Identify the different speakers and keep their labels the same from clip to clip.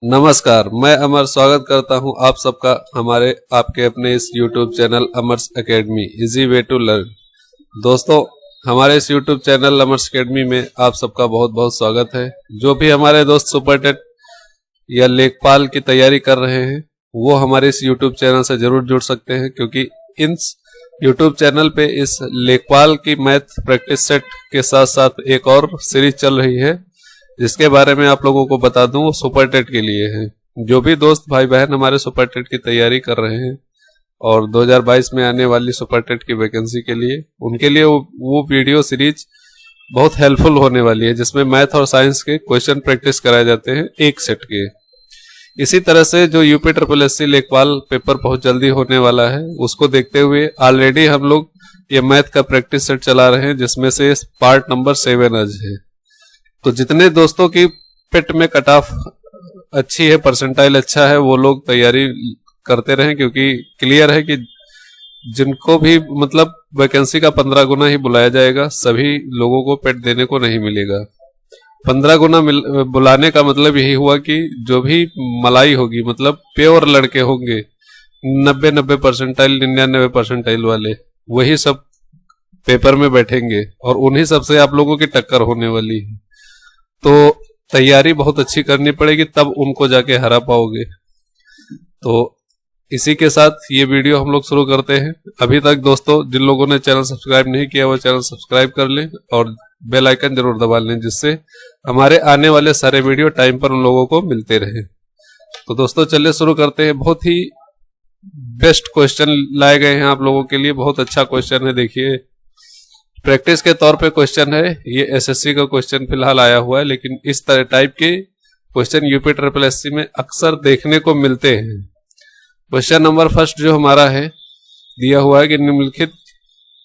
Speaker 1: नमस्कार, मैं अमर स्वागत करता हूं आप सबका हमारे आपके अपने इस YouTube channel Amar's academy easy way to learn. दोस्तों, हमारे इस YouTube चैनल अमर्स एकेडमी में आप सबका बहुत बहुत स्वागत है। जो भी हमारे दोस्त सुपर टेट या लेखपाल की तैयारी कर रहे हैं वो हमारे इस YouTube चैनल से जरूर जुड़ सकते हैं, क्योंकि इन YouTube चैनल पे इस लेखपाल की मैथ प्रैक्टिस सेट के साथ साथ एक और सीरीज चल रही है, जिसके बारे में आप लोगों को बता दूं वो सुपर टेट के लिए है। जो भी दोस्त भाई बहन हमारे सुपर टेट की तैयारी कर रहे हैं और 2022 में आने वाली सुपर टेट की वैकेंसी के लिए, उनके लिए वो वीडियो सीरीज बहुत हेल्पफुल होने वाली है, जिसमें मैथ और साइंस के क्वेश्चन प्रैक्टिस कराए जाते हैं एक सेट के। इसी तरह से जो यूपी ट्रिपल एससी लेखपाल पेपर बहुत जल्दी होने वाला है, उसको देखते हुए ऑलरेडी हम लोग ये मैथ का प्रैक्टिस सेट चला रहे हैं, जिसमें से पार्ट नंबर 7 आज है। तो जितने दोस्तों की पेट में कट ऑफ अच्छी है, परसेंटाइल अच्छा है, वो लोग तैयारी करते रहें, क्योंकि क्लियर है कि जिनको भी मतलब वैकेंसी का 15 गुना ही बुलाया जाएगा, सभी लोगों को पेट देने को नहीं मिलेगा। 15 गुना बुलाने का मतलब यही हुआ कि जो भी मलाई होगी, मतलब प्योर लड़के होंगे 90 परसेंटाइल 99 परसेंटाइल वाले, वही सब पेपर में बैठेंगे और उन्हीं सबसे आप लोगों की टक्कर होने वाली है। तो तैयारी बहुत अच्छी करनी पड़ेगी, तब उनको जाके हरा पाओगे। तो इसी के साथ ये वीडियो हम लोग शुरू करते हैं। अभी तक दोस्तों जिन लोगों ने चैनल सब्सक्राइब नहीं किया वो चैनल सब्सक्राइब कर लें और बेल आइकन जरूर दबा लें, जिससे हमारे आने वाले सारे वीडियो टाइम पर उन लोगों को मिलते रहे। तो दोस्तों चलिए शुरू करते हैं। बहुत ही बेस्ट क्वेश्चन लाए गए हैं आप लोगों के लिए, बहुत अच्छा क्वेश्चन है। देखिए, प्रैक्टिस के तौर पे क्वेश्चन है, ये एसएससी का क्वेश्चन फिलहाल आया हुआ है, लेकिन इस तरह टाइप के क्वेश्चन यूपी ट्रिपल एससी में अक्सर देखने को मिलते हैं। क्वेश्चन नंबर फर्स्ट जो हमारा है, दिया हुआ है कि निम्नलिखित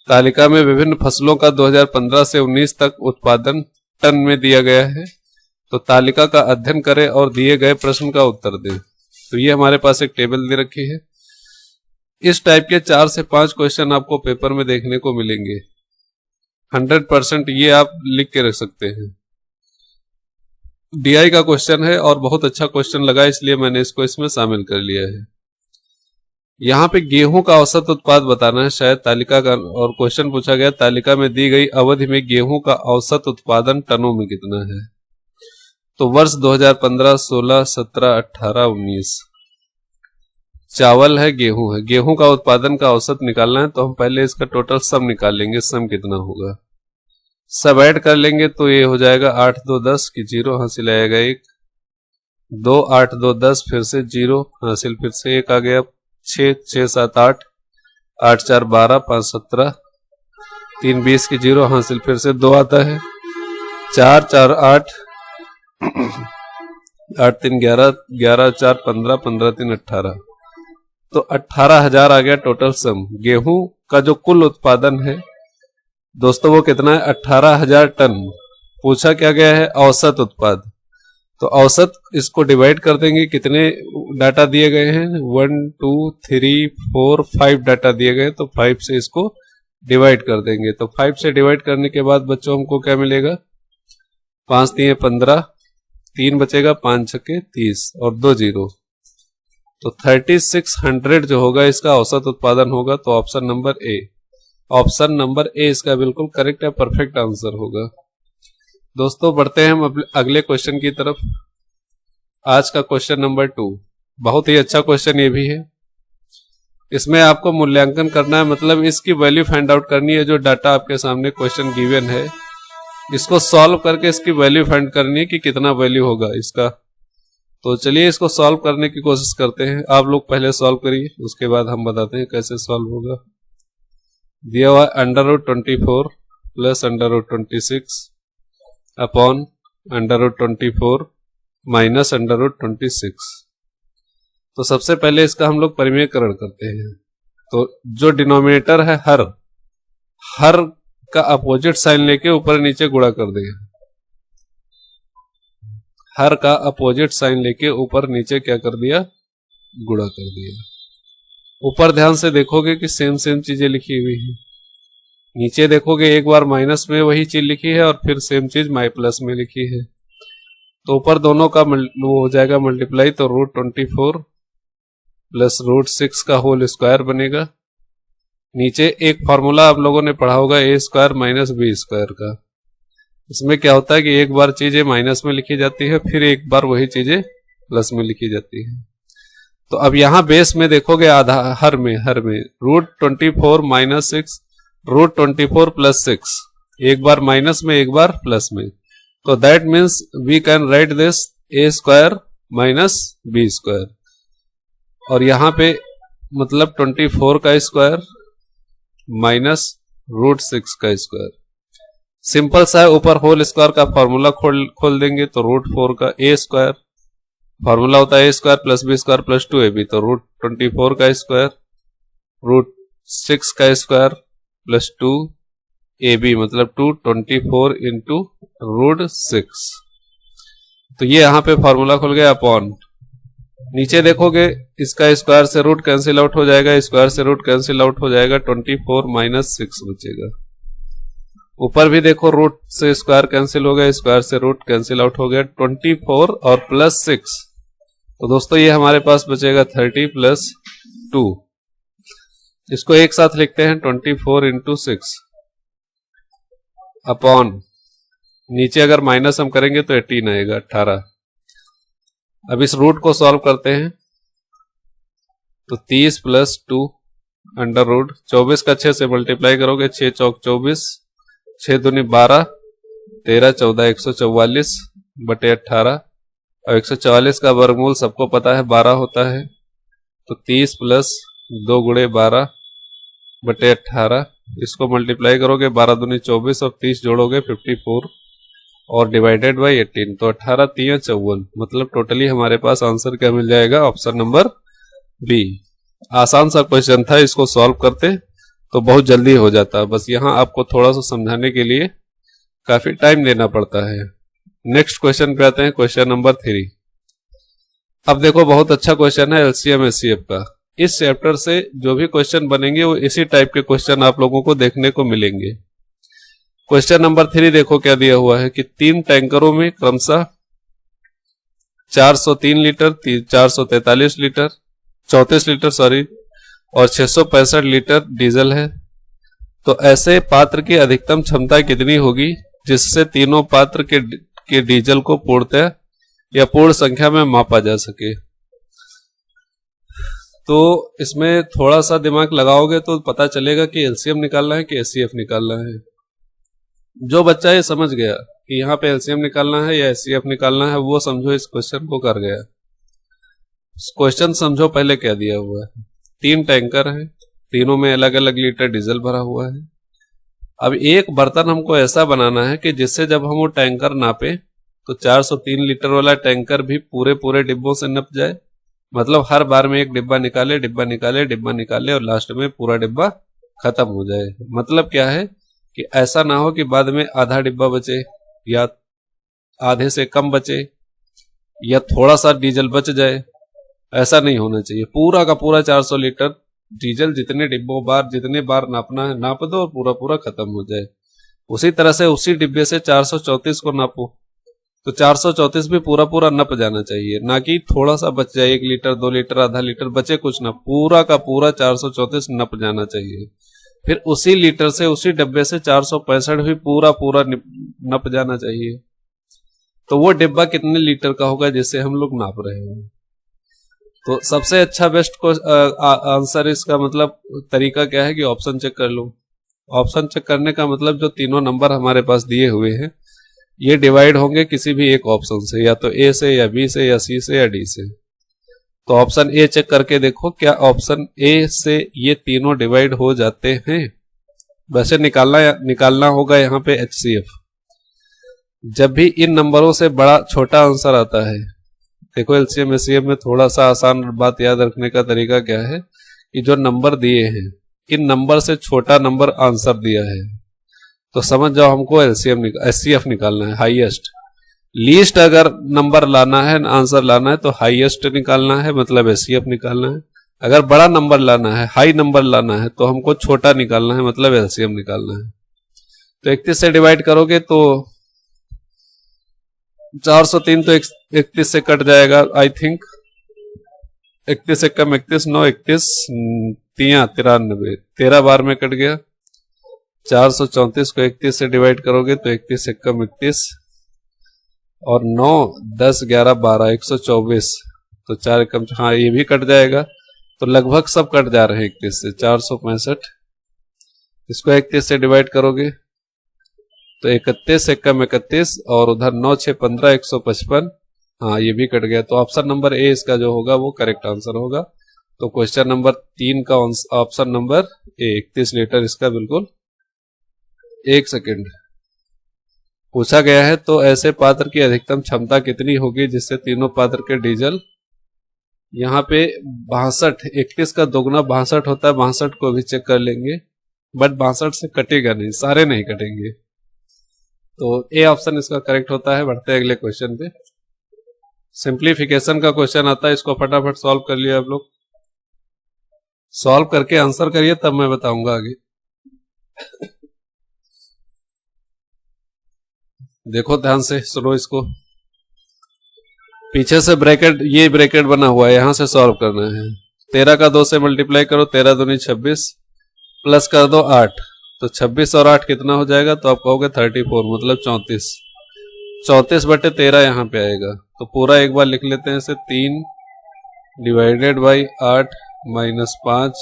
Speaker 1: तालिका में विभिन्न फसलों का 2015 से 19 तक उत्पादन टन में दिया गया है। तो तालिका का अध्ययन करें और दिए गए प्रश्न का उत्तर दें। तो ये हमारे पास एक टेबल दे रखी है। इस टाइप के 4 से 5 क्वेश्चन आपको पेपर में देखने को मिलेंगे। 100% ये आप लिख के रख सकते हैं। डीआई का क्वेश्चन है और बहुत अच्छा क्वेश्चन लगा, इसलिए मैंने इसको इसमें शामिल कर लिया है। यहाँ पे गेहूं का औसत उत्पाद बताना है शायद तालिका का, और क्वेश्चन पूछा गया तालिका में दी गई अवधि में गेहूं का औसत उत्पादन टनों में कितना है। तो वर्ष 2015, 16, 17, 18, 19 चावल है, गेहूं है। गेहूं का उत्पादन का औसत निकालना है, तो हम पहले इसका टोटल सम निकाल लेंगे। सम कितना होगा, सब ऐड कर लेंगे तो ये हो जाएगा 8 2 10 की 0 हासिल आएगा 1, 2 8 2 10 फिर से 0 हासिल, फिर से 1 आ गया, 6 6 7 8 8 4 12 5 17 3 20 की 0 हासिल, फिर से 2 आता है, 4 4 8 8 3 11 11 4 15 15 3 18। तो 18,000 आ गया टोटल सम। गेहूं का जो कुल उत्पादन है दोस्तों वो कितना है, 18,000 टन। पूछा क्या गया है, औसत उत्पाद। तो औसत इसको डिवाइड कर देंगे, कितने डाटा दिए गए हैं, 1 2 3 4 5 डाटा दिए गए, तो 5 से इसको डिवाइड कर देंगे। तो 5 से डिवाइड करने के बाद बच्चों हमको क्या मिलेगा, 5 3 15, 3 बचेगा, 5 छक्के 30 और 2 0। तो 3600 जो होगा इसका औसत उत्पादन होगा। तो ऑप्शन नंबर ए इसका बिल्कुल करेक्ट है, परफेक्ट आंसर होगा। दोस्तों बढ़ते हैं हम अगले क्वेश्चन की तरफ। आज का क्वेश्चन नंबर 2 बहुत ही अच्छा क्वेश्चन ये भी है। इसमें आपको मूल्यांकन करना है, मतलब इसकी वैल्यू फाइंड आउट करनी है। जो डाटा आपके सामने क्वेश्चन गिवन है, इसको सॉल्व करके इसकी वैल्यू फाइंड करनी है कि कितना वैल्यू होगा इसका। तो चलिए इसको सॉल्व करने की कोशिश करते हैं। आप लोग पहले सॉल्व करिए, उसके बाद हम बताते हैं कैसे सॉल्व होगा। दिया हुआ √24 प्लस √26 अपॉन √24 माइनस √26। तो सबसे पहले इसका हम लोग परिमेयकरण करते हैं। तो जो डिनोमिनेटर है हर का अपोजिट साइन लेके ऊपर नीचे गुणा कर देंगे। हर का अपोजिट साइन लेके ऊपर नीचे क्या कर दिया, गुणा कर दिया। ऊपर ध्यान से देखोगे कि सेम चीजें लिखी हुई है, नीचे देखोगे एक बार माइनस में वही चीज लिखी है और फिर सेम चीज प्लस में लिखी है। तो ऊपर दोनों का वो हो जाएगा मल्टीप्लाई, तो √24 प्लस √6 का होल स्क्वायर बनेगा। नीचे एक फॉर्मूला आप लोगों ने पढ़ा होगा a² माइनस b² का। इसमें क्या होता है कि एक बार चीजें माइनस में लिखी जाती है, फिर एक बार वही चीजें प्लस में लिखी जाती है। तो अब यहां बेस में देखोगे आधा हर में √24 माइनस 6 √24 प्लस 6, एक बार माइनस में एक बार प्लस में। तो that means we can write this a² minus b², और यहां पे मतलब 24 का स्क्वायर माइनस √6 का स्क्वायर। सिंपल सा है, ऊपर होल स्क्वायर का फॉर्मूला खोल देंगे तो √4 का a², फॉर्मूला होता है a² plus b² plus 2ab, तो √24 का स्क्वायर √6 का स्क्वायर प्लस 2ab मतलब 224 इंटू √6। तो ये यहां पे फॉर्मूला खुल गया अपॉन। नीचे देखोगे इसका स्क्वायर से रूट कैंसिल आउट हो जाएगा, स्क्वायर से रूट कैंसिल आउट हो जाएगा, 24 माइनस 6 बचेगा। ऊपर भी देखो रूट से स्क्वायर कैंसिल हो गया, स्क्वायर से रूट कैंसिल आउट हो गया, 24 और प्लस 6, तो दोस्तों ये हमारे पास बचेगा 30 प्लस 2। इसको एक साथ लिखते हैं 24 इंटू 6 अपॉन, नीचे अगर माइनस हम करेंगे तो 18 आएगा, 18। अब इस रूट को सॉल्व करते हैं तो 30 प्लस 2 अंडर रूट 24 का 6 से मल्टीप्लाई करोगे, 6 चौक 24, 6 दूनी 12, 13 14 144 बटे 18, और 144 का वर्गमूल सबको पता है 12 होता है, तो 30 प्लस 2 गुणे 12 बटे 18, इसको मल्टीप्लाई करोगे 12 दूनी 24 और 30 जोड़ोगे 54 और डिवाइडेड बाई 18, तो 18 3 54, मतलब टोटली हमारे पास आंसर क्या मिल जाएगा, ऑप्शन नंबर बी। आसान सा क्वेश्चन था, इसको सॉल्व करते तो बहुत जल्दी हो जाता, बस यहां आपको थोड़ा सा समझाने के लिए काफी टाइम देना पड़ता है। नेक्स्ट क्वेश्चन पे आते हैं, क्वेश्चन नंबर 3। अब देखो बहुत अच्छा क्वेश्चन है एलसीएम एचसीएफ का। इस चैप्टर से जो भी क्वेश्चन बनेंगे वो इसी टाइप के क्वेश्चन आप लोगों को देखने को मिलेंगे। क्वेश्चन नंबर 3 देखो क्या दिया हुआ है कि 3 टैंकरों में क्रमशः 403 लीटर, 443 लीटर, 34 लीटर सॉरी, और 665 लीटर डीजल है। तो ऐसे पात्र की अधिकतम क्षमता कितनी होगी जिससे तीनों पात्र के डीजल को पूर्णतः या पूर्ण संख्या में मापा जा सके। तो इसमें थोड़ा सा दिमाग लगाओगे तो पता चलेगा कि एलसीएम निकालना है कि एचसीएफ निकालना है। जो बच्चा ये समझ गया कि यहाँ पे एलसीएम निकालना है या एचसीएफ निकालना है, वो समझो इस क्वेश्चन को कर गया। क्वेश्चन समझो पहले क्या दिया हुआ है। 3 टैंकर हैं, तीनों में अलग अलग लीटर डीजल भरा हुआ है। अब एक बर्तन हमको ऐसा बनाना है कि जिससे जब हम वो टैंकर नापे तो 403 लीटर वाला टैंकर भी पूरे डिब्बों से नप जाए, मतलब हर बार में एक डिब्बा निकाले डिब्बा निकाले डिब्बा निकाले और लास्ट में पूरा डिब्बा खत्म हो जाए। मतलब क्या है कि ऐसा ना हो कि बाद में आधा डिब्बा बचे या आधे से कम बचे या थोड़ा सा डीजल बच जाए, ऐसा नहीं होना चाहिए। पूरा का पूरा 400 लीटर डीजल जितने डिब्बों बार जितने बार नापना है नाप दो और पूरा खत्म हो जाए। उसी तरह से उसी डिब्बे से 434 को नापो तो 434 भी पूरा नप जाना चाहिए, ना कि थोड़ा सा बच जाए 1 लीटर 2 लीटर आधा लीटर बचे कुछ ना, पूरा का पूरा 434 नप जाना चाहिए। फिर उसी लीटर से उसी डब्बे से 465 भी पूरा नप जाना चाहिए। तो वो डिब्बा कितने लीटर का होगा जिससे हम लोग नाप रहे हैं। तो सबसे अच्छा बेस्ट को आंसर इसका मतलब तरीका क्या है कि ऑप्शन चेक कर लो। ऑप्शन चेक करने का मतलब जो तीनों नंबर हमारे पास दिए हुए हैं ये डिवाइड होंगे किसी भी एक ऑप्शन से, या तो ए से या बी से या सी से या डी से। तो ऑप्शन ए चेक करके देखो क्या ऑप्शन ए से ये तीनों डिवाइड हो जाते हैं। वैसे निकालना होगा यहाँ पे एचसीएफ। जब भी इन नंबरों से बड़ा छोटा आंसर आता है, देखो एलसीएम एचसीएफ में थोड़ा सा आसान बात याद रखने का तरीका क्या है कि जो नंबर दिए हैं इन नंबर से छोटा नंबर आंसर दिया है तो समझ जाओ हमको एचसीएफ निकालना है, हाईएस्ट। लीस्ट अगर नंबर लाना है आंसर लाना है तो हाईएस्ट निकालना है, मतलब एचसीएफ निकालना है। अगर बड़ा नंबर लाना है हाई नंबर लाना है तो हमको छोटा निकालना है, मतलब एलसीएम निकालना है। तो 31 से डिवाइड करोगे तो 403 तो 31 से कट जाएगा आई थिंक। 31 एक कम 31, 9 31 93, 13 बार में कट गया। 434 को 31 से डिवाइड करोगे तो 31 एक कम 31 और 9 10 11 12 124, तो 4 एकम, हाँ ये भी कट जाएगा। तो लगभग सब कट जा रहे हैं 31 से। 465 इसको 31 से डिवाइड करोगे तो 31 एक कम 31 और उधर 9 6 15 155, हाँ ये भी कट गया। तो ऑप्शन नंबर ए इसका जो होगा वो करेक्ट आंसर होगा। तो क्वेश्चन नंबर 3 का ऑप्शन नंबर ए 31 लीटर इसका बिल्कुल। 1 सेकेंड पूछा गया है, तो ऐसे पात्र की अधिकतम क्षमता कितनी होगी जिससे तीनों पात्र के डीजल, यहाँ पे 62, 31 का दोगुना 62 होता है। 62 को भी चेक कर लेंगे, बट 62 से कटेगा नहीं, सारे नहीं कटेंगे। तो ए ऑप्शन इसका करेक्ट होता है। बढ़ते हैं अगले क्वेश्चन पे। सिंप्लीफिकेशन का क्वेश्चन आता है, इसको फटाफट सॉल्व कर लिया आप लोग। सॉल्व करके आंसर करिए तब मैं बताऊंगा आगे। देखो ध्यान से सुनो इसको। पीछे से ब्रैकेट, ये ब्रैकेट बना हुआ है, यहां से सॉल्व करना है। 13 का 2 से मल्टीप्लाई करो, 13 दूनी 26, प्लस कर दो 8, तो 26 और 8 कितना हो जाएगा, तो आप कहोगे 34, मतलब 34। 34 बटे 13 यहाँ पे आएगा। तो पूरा एक बार लिख लेते हैं इसे। 3 डिवाइडेड बाई 8 माइनस 5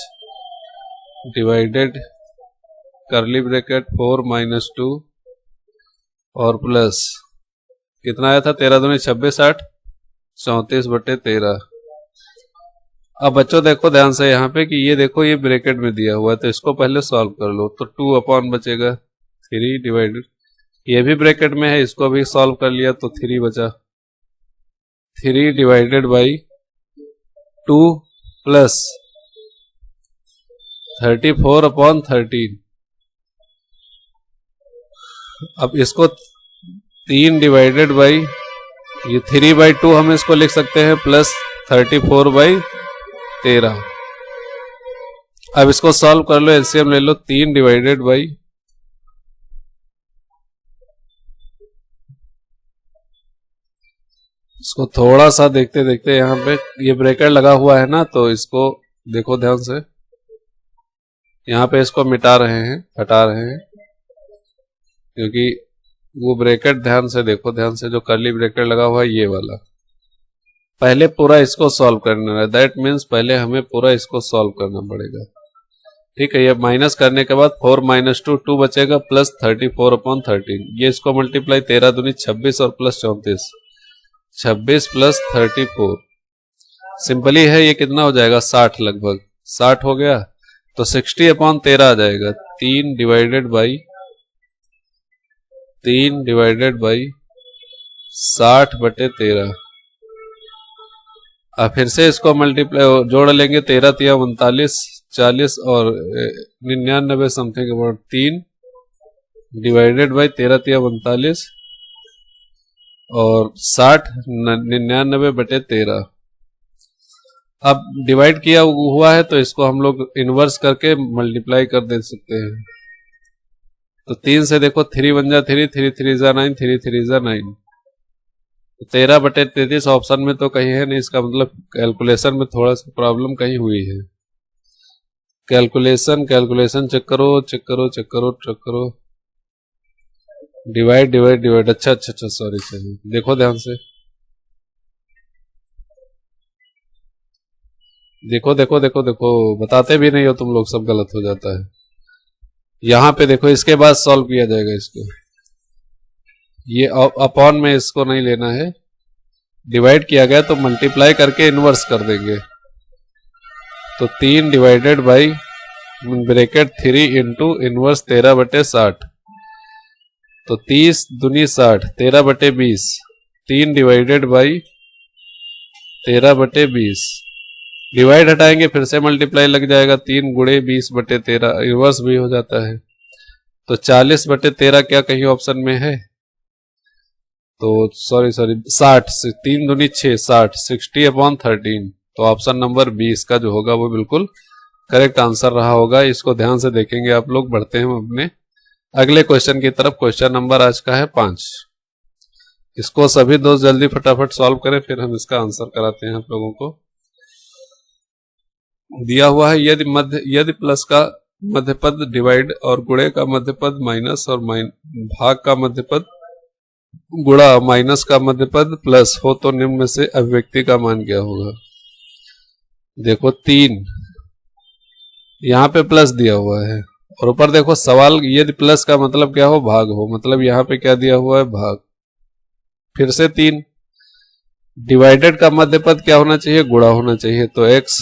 Speaker 1: डिवाइडेड करली ब्रैकेट 4 माइनस 2 और प्लस कितना आया था, 13 दूनी 26, 8 34 बटे 13। अब बच्चों देखो ध्यान से यहाँ पे कि ये देखो ये ब्रैकेट में दिया हुआ है, तो इसको पहले सॉल्व कर लो। तो 2 अपॉन बचेगा 3 डिवाइडेड, ये भी ब्रैकेट में है, इसको भी सॉल्व कर लिया तो 3 बचा। 3 डिवाइडेड बाई 2 प्लस 34 अपॉन 13। अब इसको 3 डिवाइडेड बाई, ये 3/2 हम इसको लिख सकते हैं, प्लस 34/13। अब इसको सॉल्व कर लो, एलसीएम ले लो। 3 डिवाइडेड बाई, इसको थोड़ा सा देखते देखते, यहाँ पे ये ब्रैकेट लगा हुआ है ना, तो इसको देखो ध्यान से। यहाँ पे इसको मिटा रहे हैं, हटा रहे हैं, क्योंकि वो ब्रैकेट ध्यान से देखो, ध्यान से जो कर्ली ब्रैकेट लगा हुआ है ये वाला, पहले पूरा इसको सॉल्व करना है। दैट मीन्स पहले हमें पूरा इसको सॉल्व करना पड़ेगा। ठीक है, ये माइनस करने के बाद 4 माइनस 2 2 बचेगा, प्लस 34 अपॉन 13। ये इसको मल्टीप्लाई 13 दूनी 26 और प्लस 34, 26 प्लस 34 सिंपली है, ये कितना हो जाएगा 60, लगभग 60 हो गया। तो 60 अपॉन 13 आ जाएगा। 3 डिवाइडेड बाई 60 बटे 13। अब फिर से इसको मल्टीप्लाई जोड़ लेंगे, 13 तिया 39, 40 और 99 समथिंग अबाउट। 3 डिवाइडेड बाई 13 तिया 39 और 60 99 बटे 13। अब डिवाइड किया हुआ है तो इसको हम लोग इनवर्स करके मल्टीप्लाई कर दे सकते हैं। तो 3 से देखो 3 बन जा 3, 3 3 जा 9, 3 3 जा 9। 13 बटे 33 ऑप्शन में तो कहीं है नहीं, इसका मतलब कैलकुलेशन में थोड़ा सा प्रॉब्लम कहीं हुई है। कैलकुलेशन चेक करो। डिवाइड। अच्छा सॉरी, देखो ध्यान से, देखो बताते भी नहीं हो तुम लोग, सब गलत हो जाता है। यहाँ पे देखो, इसके बाद सॉल्व किया जाएगा इसको। ये अपॉन में इसको नहीं लेना है, डिवाइड किया गया तो मल्टीप्लाई करके इनवर्स कर देंगे। तो 3 divided by bracket 3 into inverse 13 बटे 60। तो 30 दूनी 60, 13 बटे 20। 3 डिवाइडेड बाई 13 बटे 20। डिवाइड हटाएंगे फिर से मल्टीप्लाई लग जाएगा, 3 गुणे 20 बटे 13, रिवर्स भी हो जाता है। तो 40 बटे 13 क्या कहीं ऑप्शन में है? तो सॉरी 60 से 3 दूनी 6, 60 60 अपॉन 13। तो ऑप्शन नंबर 20 का जो होगा वो बिल्कुल करेक्ट आंसर रहा होगा। इसको ध्यान से देखेंगे आप लोग। बढ़ते हैं अपने अगले क्वेश्चन की तरफ। क्वेश्चन नंबर आज का है 5। इसको सभी दोस्त जल्दी फटाफट सॉल्व करें, फिर हम इसका आंसर कराते हैं आप लोगों को। दिया हुआ है यदि प्लस का मध्यपद डिवाइड और गुणे का मध्यपद माइनस और भाग का मध्यपद गुणा माइनस का मध्यपद प्लस हो तो निम्न में से अभिव्यक्ति का मान क्या होगा। देखो 3 यहाँ पे प्लस दिया हुआ है और ऊपर देखो सवाल यदि प्लस का मतलब क्या हो, भाग हो, मतलब यहाँ पे क्या दिया हुआ है, भाग। फिर से 3 डिवाइडेड का मध्यपद क्या होना चाहिए, गुणा होना चाहिए, तो x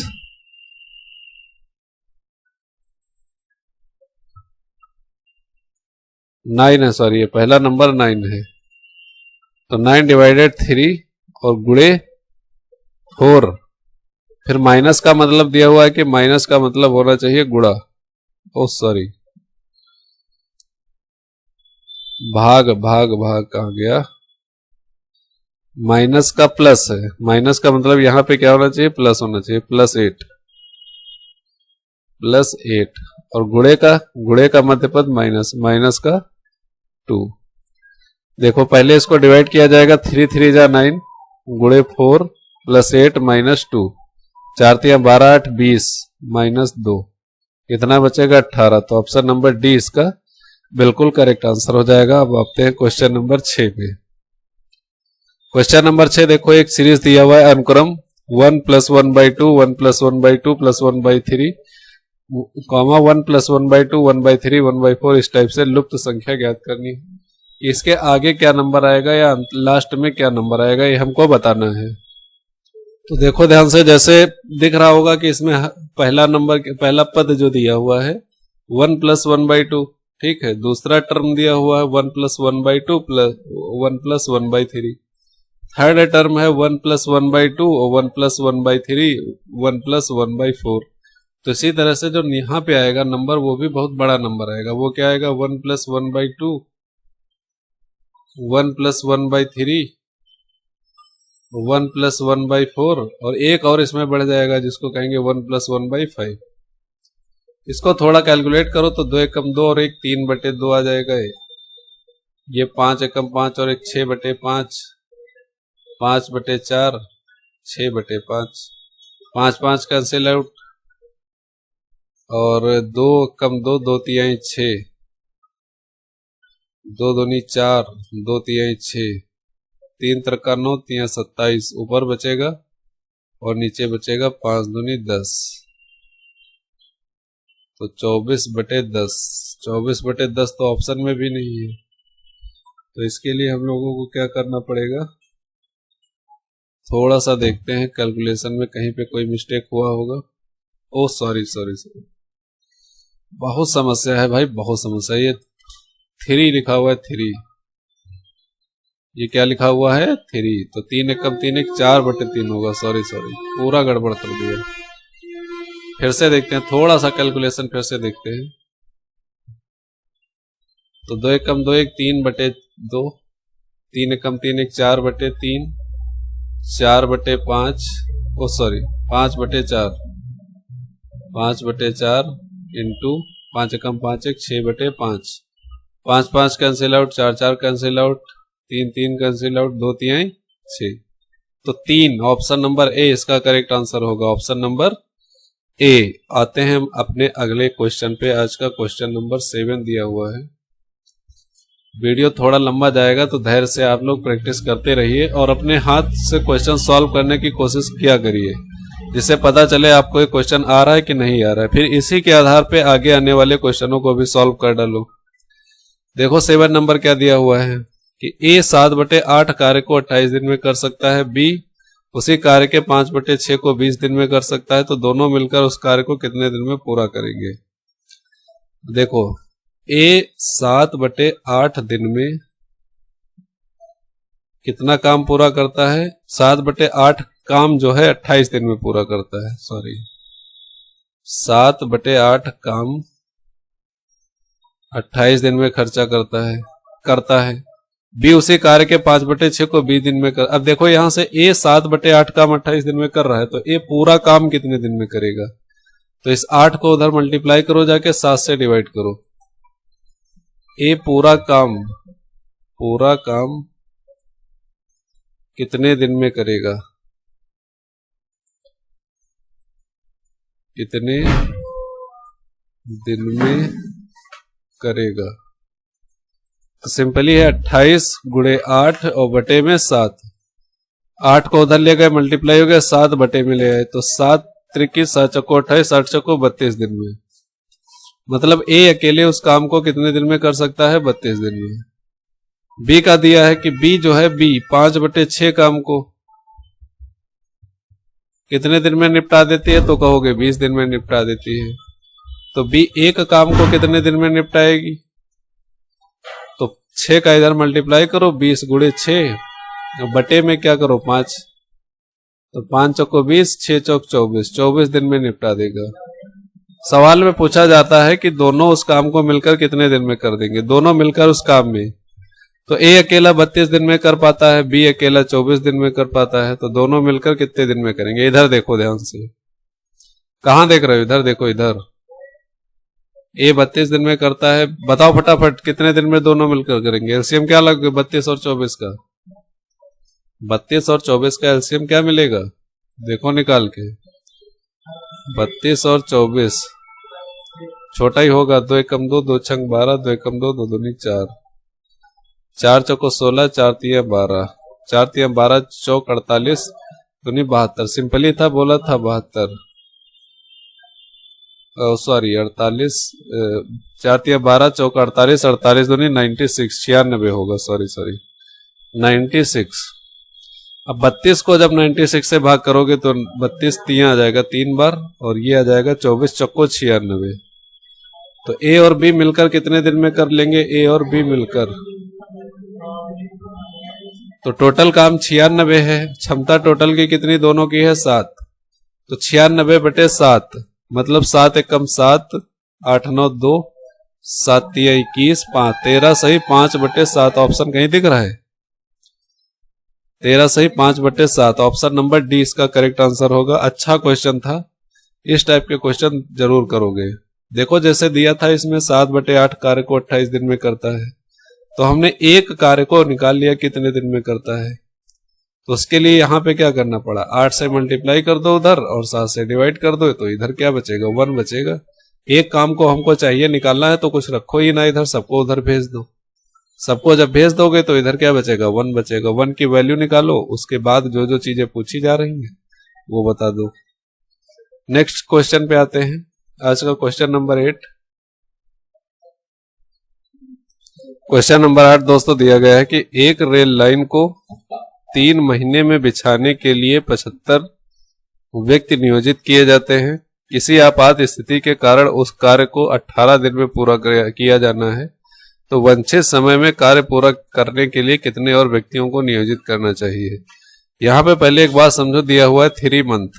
Speaker 1: 9 है, सॉरी ये पहला नंबर 9 है, तो 9 डिवाइडेड 3 और गुणे 4। फिर माइनस का मतलब दिया हुआ है कि माइनस का मतलब होना चाहिए गुणा, ओ सॉरी भाग भाग भाग कहाँ गया, माइनस का प्लस है, माइनस का मतलब यहां पे क्या होना चाहिए, प्लस होना चाहिए, +8 और गुणे का मध्यपद माइनस का 2। देखो पहले इसको डिवाइड किया जाएगा, 3 3 जा 9 गुणे 4 +8 -2, 4 3 12 8 20 -2, कितना बचेगा 18। तो ऑप्शन नंबर डी इसका बिल्कुल करेक्ट आंसर हो जाएगा। अब आते हैं क्वेश्चन नंबर 6 पे। क्वेश्चन नंबर 6 देखो, एक सीरीज दिया हुआ है अनुक्रम 1 + 1/2 1 + 1/2 + 1/3 कॉमा 1 + 1/2 1/3 1/4 इस टाइप से लुप्त संख्या ज्ञात करनी है। इसके आगे क्या नंबर आएगा या लास्ट में क्या नंबर आएगा ये हमको बताना है। तो देखो ध्यान से, जैसे दिख रहा होगा कि इसमें पहला पद जो दिया हुआ है 1 + 1/2, ठीक है। दूसरा टर्म दिया हुआ है 1 + 1/2 1 + 1/3। थर्ड टर्म है 1 + 1/2 1 + 1/3 1 + 1/4। तो इसी तरह से जो यहाँ पे आएगा नंबर वो भी बहुत बड़ा नंबर आएगा। वो क्या आएगा, 1 + 1/2 1 + 1/3 1 + 1/4 और एक और इसमें बढ़ जाएगा जिसको कहेंगे 1 + 1/5। इसको थोड़ा कैलकुलेट करो तो 2 एकम 2 और 1 3/2 आ जाएगा। ये 5 एकम 5 और 1 6/5 5/4 6/5 5 5 कैंसिल आउट और 2 कम 2 2 तिहाई 6 2 दूनी 4 2 तिहाई 6 3 त्रिका 9 तिहाई 27 ऊपर बचेगा और नीचे बचेगा 5 दूनी 10 तो 24/10 24/10 तो ऑप्शन में भी नहीं है। तो इसके लिए हम लोगों को क्या करना पड़ेगा, थोड़ा सा देखते हैं कैलकुलेशन में कहीं पे कोई मिस्टेक हुआ होगा। ओ सॉरी बहुत समस्या है भाई, बहुत समस्या। ये 3 लिखा हुआ है 3, ये क्या लिखा हुआ है 3, तो 3 एकम 3 1 4/3 होगा। सॉरी पूरा गड़बड़ कर दिया। फिर से देखते हैं, थोड़ा सा कैलकुलेशन फिर से देखते हैं। तो 2 एकम 2 1 3/2 3 एकम 3 1 4/3 4/5 ओ सॉरी 5/4 5/4 इंटू 5 एकम 5 1 6/5 5 5 cancel out 4 4 cancel out 3 3 cancel out 2 तिहाई 6। तो 3 ऑप्शन नंबर ए इसका करेक्ट आंसर होगा, ऑप्शन नंबर ए। आते हैं हम अपने अगले क्वेश्चन पे। आज का क्वेश्चन नंबर 7 दिया हुआ है। वीडियो थोड़ा लंबा जाएगा तो धैर्य से आप लोग प्रैक्टिस करते रहिए और अपने हाथ से क्वेश्चन सॉल्व करने की कोशिश किया करिए, जिससे पता चले आपको ये क्वेश्चन आ रहा है कि नहीं आ रहा है। फिर इसी के आधार पे आगे आने वाले क्वेश्चनों को भी सॉल्व कर डालो। देखो 7 नंबर क्या दिया हुआ है कि ए 7/8 कार्य को 28 दिन में कर सकता है, बी उसी कार्य के 5/6 को 20 दिन में कर सकता है, तो दोनों मिलकर उस कार्य को कितने दिन में पूरा करेंगे। देखो ए 7/8 दिन में कितना काम पूरा करता है, 7/8 काम जो है 28 दिन में पूरा करता है। सॉरी 7/8 काम 28 दिन में खर्चा करता है। बी उसी कार्य के 5/6 को 20 दिन में कर। अब देखो यहां से ए 7/8 काम 28 दिन में कर रहा है, तो ए पूरा काम कितने दिन में करेगा। तो इस 8 को उधर मल्टीप्लाई करो, जाके 7 से डिवाइड करो। ए पूरा काम कितने दिन में करेगा, कितने दिन में करेगा। तो सिंपली है 28 गुणे 8 और बटे में 7। 8 को उधर ले गए, मल्टीप्लाई हो गया, 7 बटे में ले आए, तो 7 त्रिकी 7 चौको 28, 8 चौको 32 दिन में। मतलब ए अकेले उस काम को कितने दिन में कर सकता है, 32 दिन में। बी का दिया है कि बी जो है बी 5/6 काम को कितने दिन में निपटा देती है, तो कहोगे 20 दिन में निपटा देती है। तो बी एक काम को कितने दिन में निपटाएगी, तो 6 का इधर मल्टीप्लाई करो, 20 गुणे 6 बटे में क्या करो 5, तो 5 चौको 20, 6 चौक 24, 24 दिन में निपटा देगा। सवाल में पूछा जाता है कि दोनों उस काम को मिलकर कितने दिन में कर देंगे, दोनों मिलकर उस काम में। तो ए अकेला 32 दिन में कर पाता है, बी अकेला 24 दिन में कर पाता है, तो दोनों मिलकर कितने दिन में करेंगे। इधर देखो ध्यान से, कहां देख रहे हो, इधर देखो, इधर ए 32 दिन में करता है, बताओ फटाफट कितने दिन में दोनों मिलकर करेंगे। एलसीएम क्या लगे 32 और 24 का, 32 और 24 का एलसीएम क्या मिलेगा, देखो निकाल के। 32 और 24 छोटा ही होगा, 2 एकम 2, 2 छंग 12, 2 एकम 2, 2 दूनी 4, 4 चौको 16, 4 तिया 12, 4 तिया 12 चौक 48 दूनी 72। सिंपली था, बोला था 72, सॉरी 48, 4 तिया 12 चौक 48, 48 दूनी 96, 96 होगा, सॉरी 96। अब 32 को जब 96 से भाग करोगे तो 32 तिया आ जाएगा 3 बार, और ये आ जाएगा 24 चौको 96। तो ए और बी मिलकर कितने दिन में कर लेंगे, ए और बी मिलकर, तो टोटल काम 96 है, क्षमता टोटल की कितनी दोनों की है 7, तो 96/7 मतलब 7 एकम 7, 8 9 2, 7 तिया 21, 5 13 सही 5/7। ऑप्शन कहीं दिख रहा है, 13 सही 5/7। ऑप्शन नंबर डी इसका करेक्ट आंसर होगा। अच्छा क्वेश्चन था, इस टाइप के क्वेश्चन जरूर करोगे। देखो जैसे दिया था इसमें 7/8 कार्य को 28 दिन में करता है, तो हमने एक कार्य को निकाल लिया कितने दिन में करता है। तो उसके लिए यहाँ पे क्या करना पड़ा, 8 से मल्टीप्लाई कर दो उधर और 7 से डिवाइड कर दो, तो इधर क्या बचेगा 1 बचेगा। एक काम को हमको चाहिए निकालना है तो कुछ रखो ही ना इधर, सबको उधर भेज दो। सबको जब भेज दोगे तो इधर क्या बचेगा 1 बचेगा। 1 की वैल्यू निकालो, उसके बाद जो जो चीजें पूछी जा रही हैं वो बता दो। नेक्स्ट क्वेश्चन पे आते हैं, आज का क्वेश्चन नंबर 8। क्वेश्चन नंबर 8 दोस्तों दिया गया है कि एक रेल लाइन को 3 महीने में बिछाने के लिए 75 व्यक्ति नियोजित किए जाते हैं। किसी आपात स्थिति के कारण उस कार्य को 18 दिन में पूरा किया जाना है, तो वांछित समय में कार्य पूरा करने के लिए कितने और व्यक्तियों को नियोजित करना चाहिए। यहाँ पे पहले एक बात समझो, दिया हुआ है 3 मंथ।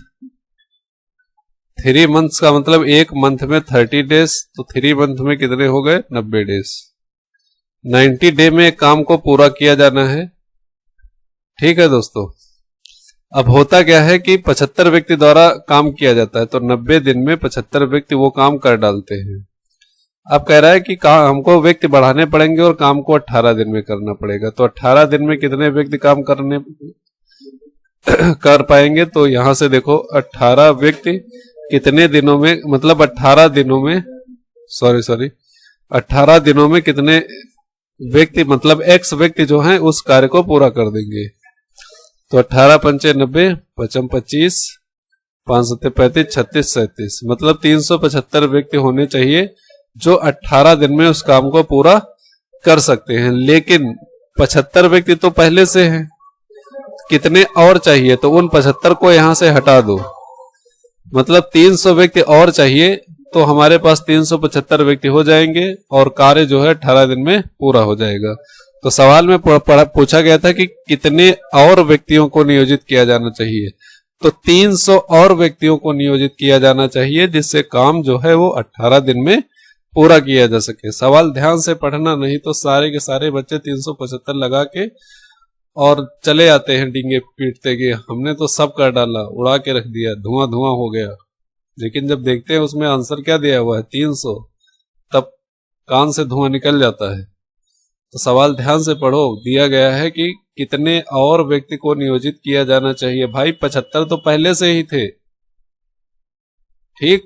Speaker 1: 3 मंथ्स का मतलब एक मंथ में 30 डेज, तो 3 मंथ में कितने हो गए 90 डेज। 90 डे में काम को पूरा किया जाना है। ठीक है दोस्तों, अब होता क्या है कि 75 व्यक्ति द्वारा काम किया जाता है, तो 90 दिन में 75 व्यक्ति वो काम कर डालते हैं। अब कह रहा है कि हमको व्यक्ति बढ़ाने पड़ेंगे और काम को 18 दिन में करना पड़ेगा, तो 18 दिन में कितने व्यक्ति काम कर पाएंगे। तो यहां से देखो 18 व्यक्ति कितने दिनों में, मतलब 18 दिनों में 18 दिनों में कितने व्यक्ति, मतलब x व्यक्ति जो हैं उस कार्य को पूरा कर देंगे। तो 18 पंचे 90, 55 25, 5 7 35, 36 37, मतलब 375 व्यक्ति होने चाहिए जो 18 दिन में उस काम को पूरा कर सकते हैं। लेकिन 75 व्यक्ति तो पहले से हैं, कितने और चाहिए, तो उन 75 को यहां से हटा दो, मतलब 300 व्यक्ति और चाहिए, तो हमारे पास 375 व्यक्ति हो जाएंगे और कार्य जो है 18 दिन में पूरा हो जाएगा। तो सवाल में पूछा गया था कि कितने और व्यक्तियों को नियोजित किया जाना चाहिए, तो 300 और व्यक्तियों को नियोजित किया जाना चाहिए, जिससे काम जो है वो 18 दिन में पूरा किया जा सके। सवाल ध्यान से पढ़ना, नहीं तो सारे के सारे बच्चे 375 लगा के और चले आते हैं डींगे पीटते कि हमने तो सब कर डाला, उड़ा के रख दिया, धुआं धुआं हो गया। लेकिन जब देखते हैं उसमें आंसर क्या दिया हुआ है 300, तब कान से धुआं निकल जाता है। तो सवाल ध्यान से पढ़ो। दिया गया है कि कितने और व्यक्ति को नियोजित किया जाना चाहिए। भाई 75 तो पहले से ही थे, ठीक,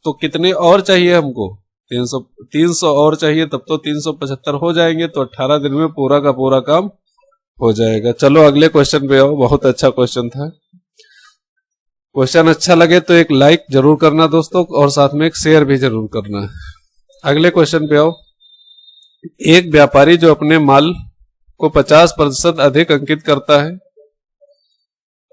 Speaker 1: तो कितने और चाहिए हमको? 300 और चाहिए, तब तो 375 हो जाएंगे, तो 18 दिन में पूरा का पूरा काम हो जाएगा। चलो अगले क्वेश्चन पे आओ। बहुत अच्छा क्वेश्चन था। क्वेश्चन अच्छा लगे तो एक लाइक जरूर करना दोस्तों, और साथ में एक शेयर भी जरूर करना। अगले क्वेश्चन पे आओ। एक व्यापारी जो अपने माल को 50% अधिक अंकित करता है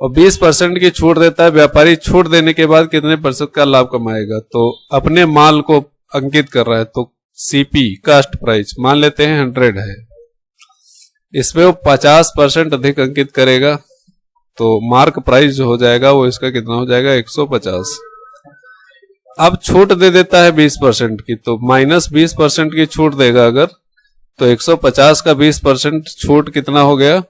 Speaker 1: और 20% की छूट देता है, व्यापारी छूट देने के बाद कितने प्रतिशत का लाभ कमाएगा? तो अपने माल को अंकित कर रहा है, तो सीपी कास्ट प्राइस मान लेते हैं 100 है, इसमें वो 50% अधिक अंकित करेगा, तो मार्क प्राइस जो हो जाएगा वो इसका कितना हो जाएगा? 150। अब छूट दे देता है 20% की, तो -20% की छूट देगा अगर, तो 150 का 20% छूट कितना हो गया?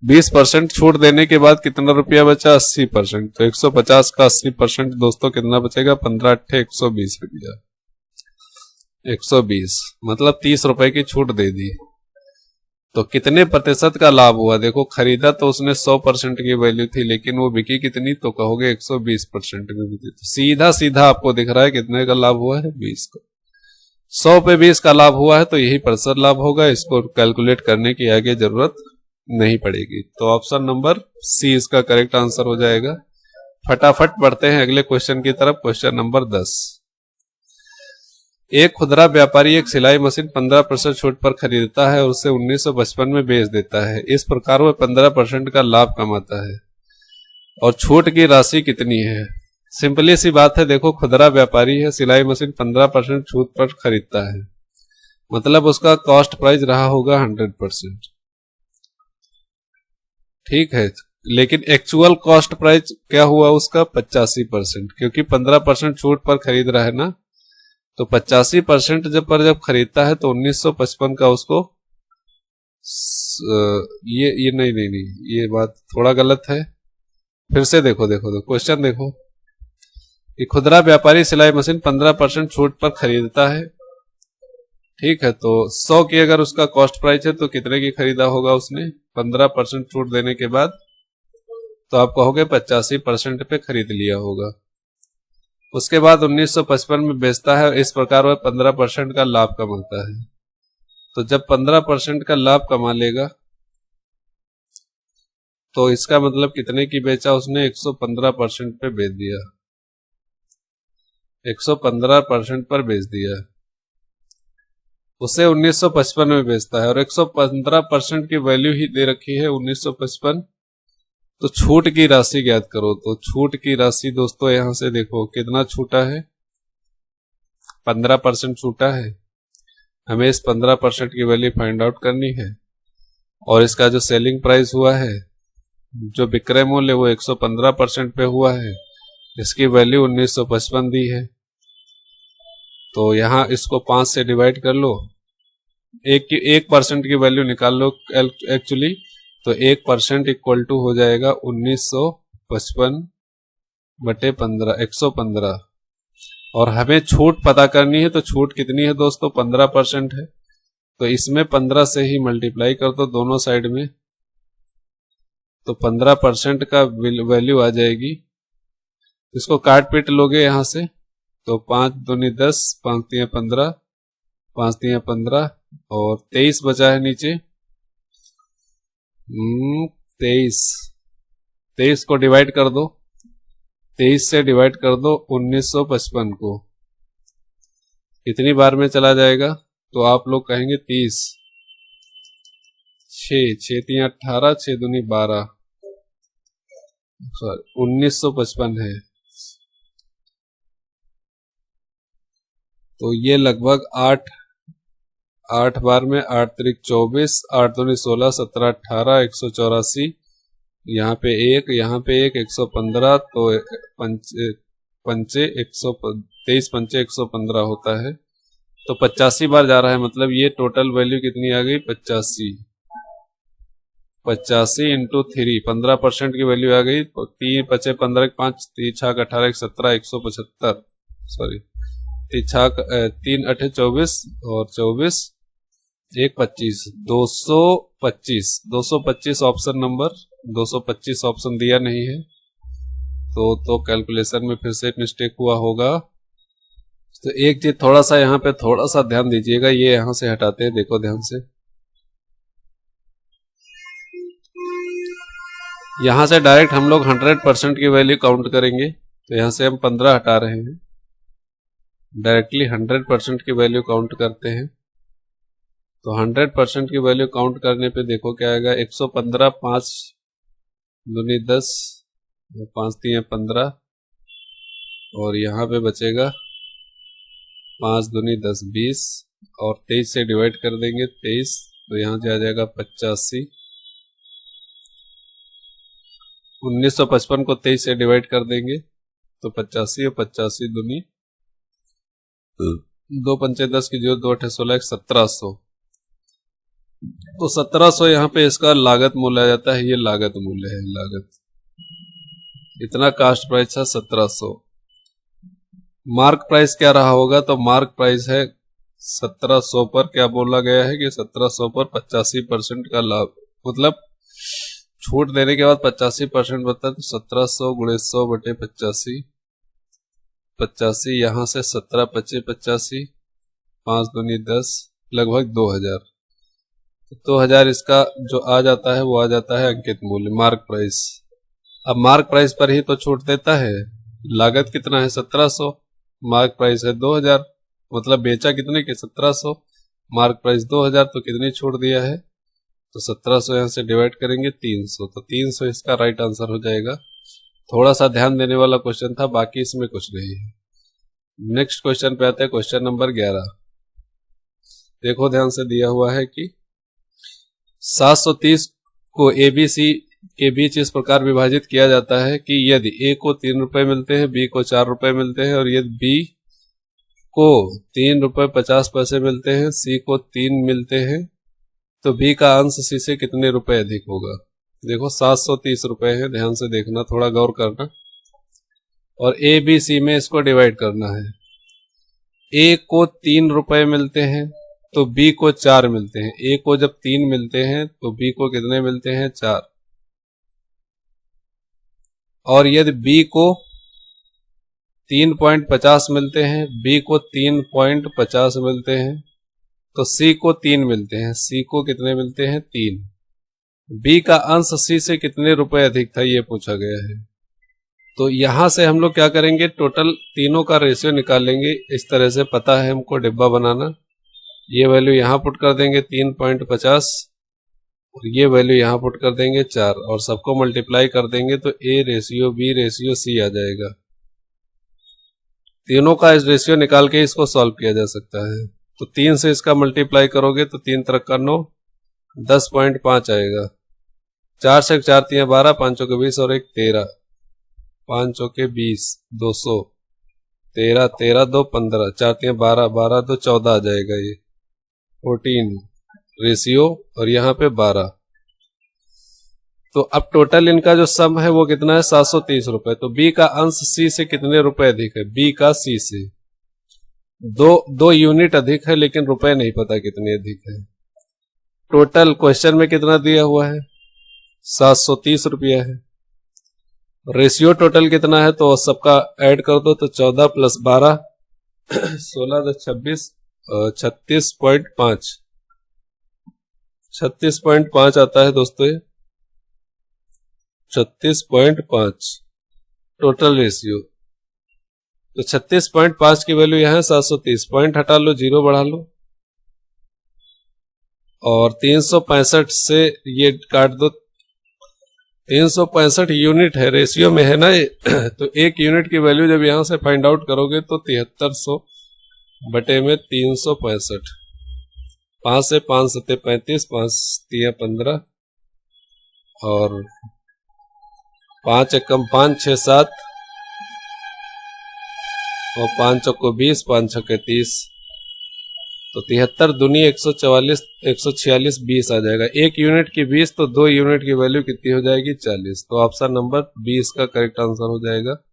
Speaker 1: 20% छूट देने के बाद कितना रुपया बचा? 80%। तो 150 का 80% दोस्तों कितना बचेगा? 15 × 120 रुपया। 120 मतलब 30 रुपए की छूट दे दी, तो कितने प्रतिशत का लाभ हुआ? देखो, खरीदा तो उसने 100% की वैल्यू थी, लेकिन वो बिकी कितनी? तो कहोगे 120% में बिकी। तो सीधा सीधा आपको दिख रहा है कितने का लाभ हुआ है? 20 का। 100 पे 20 का लाभ हुआ है, तो यही प्रतिशत लाभ होगा। इसको कैलकुलेट करने की आगे जरूरत नहीं पड़ेगी। तो ऑप्शन नंबर सी इसका करेक्ट आंसर हो जाएगा। फटाफट बढ़ते हैं अगले क्वेश्चन की तरफ। Question number 10। एक खुदरा व्यापारी एक सिलाई मशीन 15% छूट पर खरीदता है और उसे 1955 में बेच देता है। इस प्रकार वह 15% का लाभ कमाता है और छूट की राशि कितनी है? सिंपली सी बात है। देखो, खुदरा व्यापारी है, सिलाई मशीन 15% छूट पर खरीदता है, मतलब उसका कॉस्ट प्राइस रहा होगा 100%, ठीक है। लेकिन एक्चुअल कॉस्ट प्राइस क्या हुआ उसका? 85%, क्योंकि 15% छूट पर खरीद रहा है ना। तो 85% जब खरीदता है तो 1955 का उसको ये नहीं, ये बात थोड़ा गलत है। फिर से देखो क्वेश्चन देखो कि खुदरा व्यापारी सिलाई मशीन 15% छूट पर खरीदता है, ठीक है। तो 100 की अगर उसका कॉस्ट प्राइस है तो कितने की खरीदा होगा उसने? 15% छूट देने के बाद, तो आप कहोगे 85% पे खरीद लिया होगा। उसके बाद 1955 में बेचता है, इस प्रकार वह 15% का लाभ कमाता है। तो जब 15% का लाभ कमा लेगा तो इसका मतलब कितने की बेचा उसने? 115% पे बेच दिया, 115% पर बेच दिया। उसे 1955 में बेचता है और 115% की वैल्यू ही दे रखी है 1955। तो छूट की राशि ज्ञात करो। तो छूट की राशि दोस्तों यहां से देखो कितना छूटा है? 15% छूटा है। हमें इस 15% की वैल्यू फाइंड आउट करनी है, और इसका जो सेलिंग प्राइस हुआ है, जो विक्रय मूल्य, वो 115% पे हुआ है। इसकी वैल्यू 1955 दी है। तो यहां इसको 5 से डिवाइड कर लो, 1% की वैल्यू निकाल लो एक्चुअली। तो 1% इक्वल टू हो जाएगा 1955/15, 115। और हमें छूट पता करनी है, तो छूट कितनी है दोस्तों? 15% है। तो इसमें 15 से ही मल्टीप्लाई कर दो दोनों साइड में, तो 15% का वैल्यू आ जाएगी। इसको काट पीट लोगे यहां से, तो 5 दूनी 10, 5 तिया 15, 5 तिया 15 और 23 बचा है नीचे। 23 को डिवाइड कर दो, 23 से डिवाइड कर दो 1955 को। कितनी बार में चला जाएगा? तो आप लोग कहेंगे 30, 6 तिया 18, 6 दूनी 12, सॉरी 1955 है। तो ये लगभग 8 बार में 8 त्रिक 24, 8 दूनी 16, 17 18, 184। यहाँ पे 1, यहाँ पे 1, 115। तो पंचे 123 पंचे 115 होता है। तो 85 बार जा रहा है, मतलब ये टोटल वैल्यू कितनी आ गई? 85 इंटू 3, 15% की वैल्यू आ गई। 3 पचे 15, 5 3 छाक 18, 17, 175, सॉरी 3 8 24 और 24 एक 25, 225 ऑप्शन नंबर 225 ऑप्शन दिया नहीं है तो कैलकुलेशन में फिर से मिस्टेक हुआ होगा। तो एक चीज थोड़ा सा यहाँ पे थोड़ा सा ध्यान दीजिएगा, ये यहाँ से हटाते हैं, देखो ध्यान से, यहाँ से डायरेक्ट हम लोग 100% की वैल्यू काउंट करेंगे, तो यहाँ से हम 15 हटा रहे हैं, डायरेक्टली 100% की वैल्यू काउंट करते हैं। तो 100% की वैल्यू काउंट करने पे देखो क्या आएगा, 115, 5 दूनी 10, 5 3 15, और यहाँ पे बचेगा 5 दूनी 10 20, और 23 से डिवाइड कर देंगे 23, तो यहाँ से आ जाएगा 85। 1955 को 23 से डिवाइड कर देंगे तो 85, और 85 दूनी 2 पंचे 10 की 0 2 8 16 1700। तो 1700 यहाँ पे इसका लागत मूल्य आ जाता है, ये लागत मूल्य है, लागत इतना कास्ट प्राइस है 1700। मार्क प्राइस क्या रहा होगा, तो मार्क प्राइस है 1700 पर क्या बोला गया है कि 1700 पर 85% का लाभ, मतलब छूट देने के बाद 85% बनता है, तो 1700 गुणे 100 बटे 85, 85 यहाँ से 17 25 85, 5 दूनी 10, लगभग 2000। 2000 इसका जो आ जाता है वो आ जाता है अंकित मूल्य, मार्क प्राइस। अब मार्क प्राइस पर ही तो छूट देता है, लागत कितना है 1700, मार्क प्राइस है 2000, मतलब बेचा कितने के 1700, मार्क प्राइस 2000, तो कितनी छूट दिया है, तो 1700 यहाँ से डिवाइड करेंगे 300, तो 300 इसका राइट आंसर हो जाएगा। थोड़ा सा ध्यान देने वाला क्वेश्चन था, बाकी इसमें कुछ नहीं है। नेक्स्ट क्वेश्चन पे आते हैं, क्वेश्चन नंबर 11। देखो ध्यान से दिया हुआ है कि 730 को ABC के बीच इस प्रकार विभाजित किया जाता है कि यदि A को 3 रुपए मिलते हैं, B को 4 रुपए मिलते हैं, और यदि B को 3 रुपए 50 पैसे मिलते हैं, C को 3 मिलते हैं, तो B का अंश C से कितने रुपए अधिक होगा। देखो 730 रुपए है, ध्यान से देखना, थोड़ा गौर करना, और A B C में इसको डिवाइड करना है। A को 3 रुपए मिलते हैं तो B को 4 मिलते हैं, A को जब 3 मिलते हैं तो B को कितने मिलते हैं 4, और यदि B को 3.50 मिलते हैं, B को 3.50 मिलते हैं, तो C को 3 मिलते हैं, C को कितने मिलते हैं 3। B का अंश C से कितने रुपए अधिक था ये पूछा गया है। तो यहां से हम लोग क्या करेंगे, टोटल तीनों का रेशियो निकालेंगे। इस तरह से पता है हमको डिब्बा बनाना, ये वैल्यू यहां पुट कर देंगे 3.50, और ये वैल्यू यहां पुट कर देंगे 4, और सबको मल्टीप्लाई कर देंगे तो A ratio B ratio C आ जाएगा। तीनों का इस रेशियो निकाल के इसको सॉल्व किया जा सकता है। तो 3 से इसका मल्टीप्लाई करोगे तो 3 तरह का 9, 10.5 आएगा। 4 से 4 3 12, 5 चौके 20 और 1 13, 5 चौके 20, 200, 13 13 2 15, 4 3 12, 12 2 14 आ जाएगा, ये 14 रेशियो, और यहाँ पे 12। तो अब टोटल इनका जो सम है वो कितना है 730 रुपए। तो B का अंश C से कितने रुपए अधिक है, B का C से दो यूनिट अधिक है, लेकिन रुपए नहीं पता कितने अधिक है। टोटल क्वेश्चन में कितना दिया हुआ है 730 रुपया है। रेशियो टोटल कितना है तो सबका ऐड कर दो, तो 14 + 12 16 26 36.5 36.5 आता है दोस्तों, ये 36.5 टोटल रेशियो। तो 36.5 की वैल्यू यहाँ 730, पॉइंट हटा लो, 0 बढ़ा लो, और 365 से ये काट दो। 365 यूनिट है, रेशियो में है ना ये तो 1 यूनिट की वैल्यू जब यहां से फाइंड आउट करोगे तो 7300 बटे में 365, 5 से 5 7 35, 5 3 15, और 5 एकम 5 6 7, और 5 चौको 20, 5 छक्के 30, तो 73 दूनी 144, 146 20 आ जाएगा। 1 यूनिट की 20, तो 2 यूनिट की वैल्यू कितनी हो जाएगी 40। तो ऑप्शन नंबर 20 का करेक्ट आंसर हो जाएगा।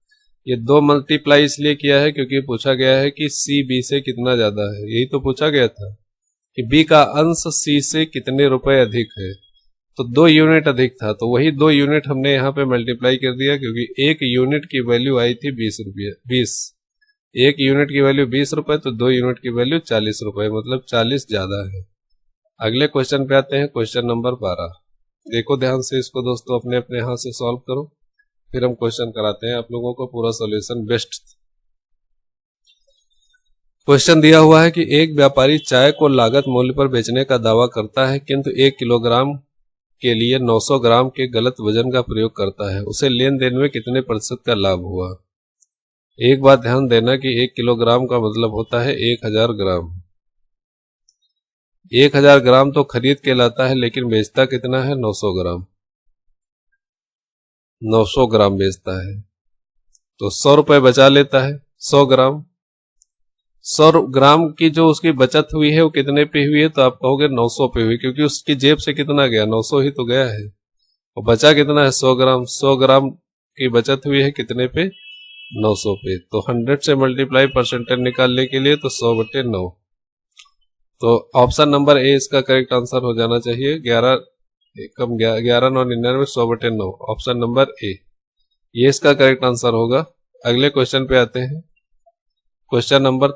Speaker 1: ये 2 मल्टीप्लाई इसलिए किया है क्योंकि पूछा गया है कि C B से कितना ज्यादा है, यही तो पूछा गया था कि बी का अंश सी से कितने रुपए अधिक है, तो 2 यूनिट अधिक था, तो वही 2 यूनिट हमने यहाँ पे मल्टीप्लाई कर दिया, क्योंकि 1 यूनिट की वैल्यू आई थी 20 रुपये, 1 यूनिट की वैल्यू 20 रुपए, तो 2 यूनिट की वैल्यू 40 रुपए, मतलब 40 ज्यादा है। अगले क्वेश्चन पे आते हैं, क्वेश्चन नंबर 12। देखो ध्यान से इसको दोस्तों, अपने अपने हाथ से सॉल्व करो, फिर हम क्वेश्चन कराते हैं आप लोगों को पूरा सॉल्यूशन बेस्ट। क्वेश्चन दिया हुआ है कि एक व्यापारी चाय को लागत मूल्य पर बेचने का दावा करता है, किंतु 1 किलोग्राम के लिए 900 ग्राम के गलत वजन का प्रयोग करता है, उसे लेन देन में कितने प्रतिशत का लाभ हुआ। एक बात ध्यान देना कि 1 किलोग्राम का मतलब होता है 1000 ग्राम। 1000 ग्राम तो खरीद के लाता है, लेकिन बेचता कितना है, 900 ग्राम। 900 ग्राम बेचता है, तो 100 रुपए बचा लेता है। 100 ग्राम, 100 ग्राम की जो उसकी बचत हुई है वो कितने पे हुई है, तो आप कहोगे 900 पे हुई, क्योंकि उसकी जेब से कितना गया, 900 ही तो गया है, और बचा कितना है, 100 ग्राम। 100 ग्राम की बचत हुई है कितने पे, 900 पे। तो 100 से मल्टीप्लाई परसेंटेज निकालने के लिए तो 100/9, तो ऑप्शन नंबर ए इसका करेक्ट आंसर हो जाना चाहिए। 11 9 99 100/9, ऑप्शन नंबर ए ये इसका करेक्ट आंसर होगा। अगले क्वेश्चन पे आते हैं, क्वेश्चन नंबर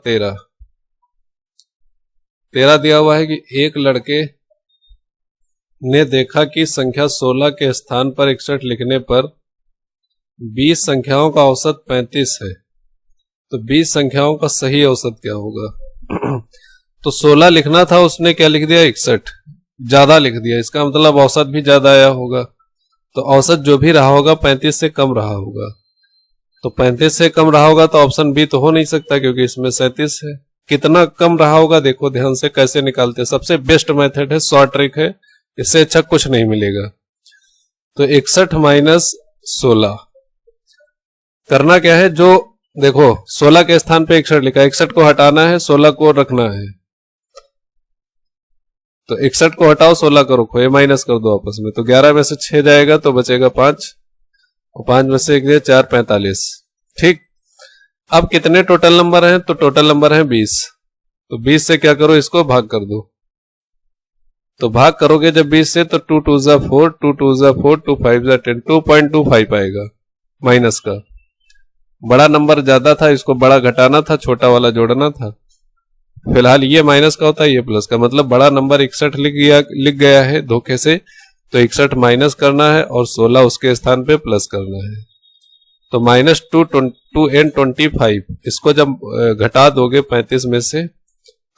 Speaker 1: 13 दिया हुआ है कि एक लड़के ने देखा कि संख्या 16 के स्थान पर 61 लिखने पर 20 संख्याओं का औसत 35 है, तो 20 संख्याओं का सही औसत क्या होगा। तो 16 लिखना था, उसने क्या लिख दिया, 61, ज्यादा लिख दिया, इसका मतलब औसत भी ज्यादा आया होगा, तो औसत जो भी रहा होगा 35 से कम रहा होगा, तो 35 से कम रहा होगा तो ऑप्शन बी तो हो नहीं सकता, क्योंकि इसमें 37 है। कितना कम रहा होगा देखो ध्यान से कैसे निकालते हैं, सबसे बेस्ट मेथड है, शॉर्ट ट्रिक है, इससे अच्छा कुछ नहीं मिलेगा। तो 61 माइनस 16 करना क्या है, जो देखो 16 के स्थान पे 61 लिखा है, 61 को हटाना है, 16 को रखना है, तो 61 को हटाओ, 16 को रखो, ये माइनस कर दो आपस में, तो 11 में से 6 जाएगा तो बचेगा 5, और 5 में से 1 दिया 4, 45। ठीक, अब कितने टोटल नंबर हैं, तो टोटल नंबर है 20, तो 20 से क्या करो, इसको भाग कर दो, तो भाग करोगे जब 20 से तो 2 2 जा 4, 2 2 जा 4, 2 5 जा 10, 2.25 आएगा माइनस का। बड़ा नंबर ज्यादा था, इसको बड़ा घटाना था, छोटा वाला जोड़ना था। फिलहाल ये माइनस का होता है, ये प्लस का, मतलब बड़ा नंबर 61 लिख गया है धोखे से, तो 61 माइनस करना है और 16 उसके स्थान पे प्लस करना है, तो -2n25, इसको जब घटा दोगे 35 में से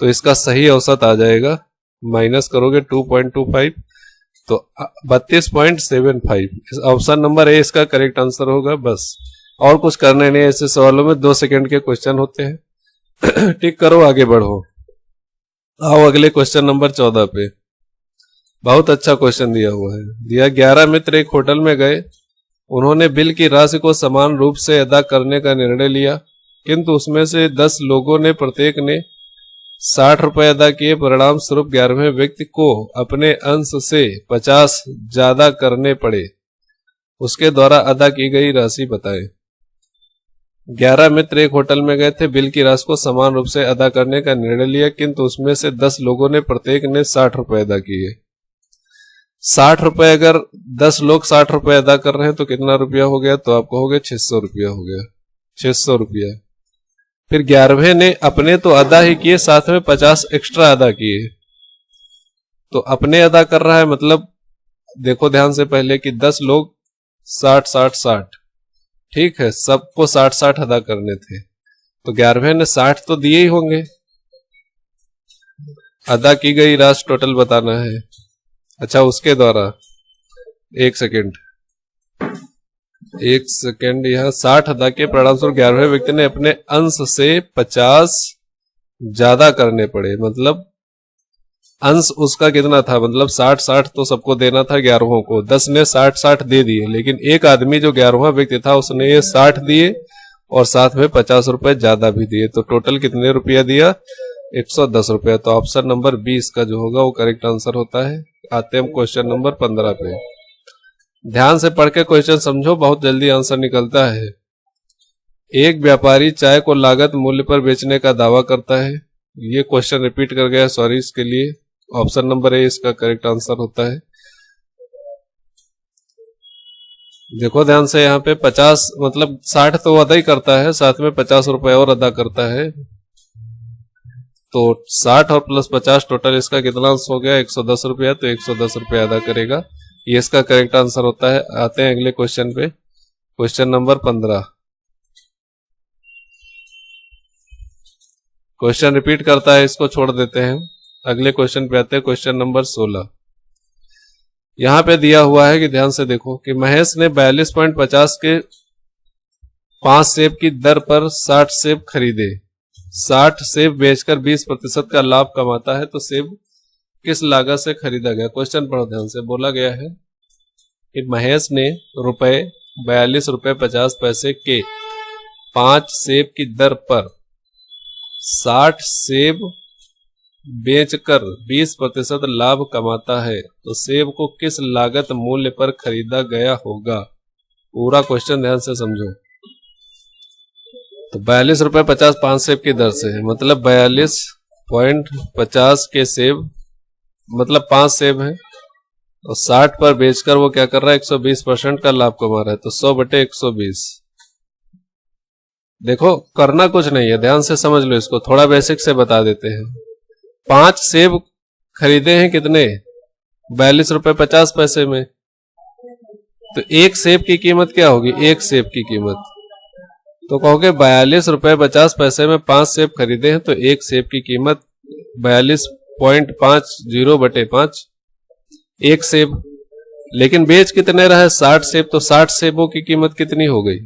Speaker 1: तो इसका सही औसत आ जाएगा, माइनस करोगे 2.25 तो 32.75। ऑप्शन नंबर ए इसका करेक्ट आंसर होगा। बस और कुछ करने नहीं, ऐसे सवालों में 2 सेकंड के क्वेश्चन होते हैं। टिक करो, आगे बढ़ो। आओ अगले क्वेश्चन नंबर 14 पे, बहुत अच्छा क्वेश्चन दिया हुआ है। दिया 11 मित्र एक होटल में गए, उन्होंने बिल की राशि को समान रूप से अदा करने का निर्णय लिया, किंतु उसमें से 10 लोगों ने प्रत्येक ने 60 रुपए अदा किए। परिणाम स्वरूप 11वें व्यक्ति को अपने अंश से 50 ज्यादा करने पड़े, उसके द्वारा अदा की गई राशि बताएं। 11 मित्र एक होटल में गए थे, बिल की राशि को समान रूप से अदा करने का निर्णय लिया, किंतु उसमें से 10 लोगों ने प्रत्येक ने 60 रुपए अदा किए। 60 रुपए, अगर 10 लोग 60 रुपए अदा कर रहे हैं तो कितना रुपया हो गया, तो आप कहोगे 600 रुपया हो गया, 600 रुपया। फिर 11वें ने अपने तो अदा ही किए, साथ में 50 एक्स्ट्रा अदा किए, तो अपने अदा कर रहा है, मतलब देखो ध्यान से पहले कि 10 लोग 60 60 60, ठीक है, सबको 60 60 अदा करने थे, तो 11वें ने 60 तो दिए ही होंगे, अदा की गई राशि टोटल बताना है। अच्छा, उसके द्वारा एक सेकेंड, यहाँ 60 अदा के परिणाम स्वरूप 11वें व्यक्ति ने अपने अंश से 50 ज्यादा करने पड़े, मतलब अंश उसका कितना था, मतलब 60 60 तो सबको देना था 11 को, 10 ने 60 60 दे दिए, लेकिन एक आदमी जो 11वां व्यक्ति था उसने ये 60 दिए और साथ में 50 रुपए ज्यादा भी दिए, तो टोटल कितने रुपया दिया, 110 रुपया। तो ऑप्शन नंबर 20 का जो होगा वो करेक्ट आंसर होता है। आते हैं क्वेश्चन नंबर 15 पे, ध्यान से पढ़ के क्वेश्चन समझो, बहुत जल्दी आंसर निकलता है। एक व्यापारी चाय को लागत मूल्य पर बेचने का दावा करता है, ये क्वेश्चन रिपीट कर गया, सॉरी इसके लिए। ऑप्शन नंबर ए इसका करेक्ट आंसर होता है। देखो ध्यान से, यहाँ पे 50 मतलब 60 तो अदा ही करता है, साथ में 50 रुपए और अदा करता है, तो 60 और प्लस 50 टोटल इसका कितना अंश हो गया, 110 रुपया। तो 110 रुपया अदा करेगा, ये इसका करेक्ट आंसर होता है। आते हैं अगले क्वेश्चन पे, क्वेश्चन नंबर 15। क्वेश्चन रिपीट करता है, इसको छोड़ देते हैं। अगले क्वेश्चन पे आते हैं, क्वेश्चन नंबर 16। यहां पे दिया हुआ है कि ध्यान से देखो कि महेश ने 42.50 के 5 सेब की दर पर 60 सेब खरीदे। 60 सेब बेचकर 20% का लाभ कमाता है, तो सेब किस लागत से खरीदा गया। क्वेश्चन पढ़ो ध्यान से। बोला गया है कि महेश ने ₹42.50 के 5 सेब की दर पर 60 सेब बेचकर 20% लाभ कमाता है, तो सेब को किस लागत मूल्य पर खरीदा गया होगा। पूरा क्वेश्चन ध्यान से समझो। तो 42.50 5 सेब की दर से है, मतलब 42.50 के सेब, मतलब 5 सेब है, और 60 पर बेचकर वो क्या कर रहा है, 120% का लाभ कमा रहा है, तो 100/120। देखो करना कुछ नहीं है, ध्यान से समझ लो इसको, थोड़ा बेसिक से बता देते हैं। 5 सेब खरीदे हैं कितने, 42.50 में, तो एक सेब की कीमत क्या होगी, एक सेब की कीमत, तो कहोगे 42.50 में 5 सेब खरीदे हैं, तो एक सेब की कीमत 42.50/5, एक सेब। लेकिन बेच कितने रहे, 60 सेब, तो 60 सेबों की कीमत कितनी हो गई,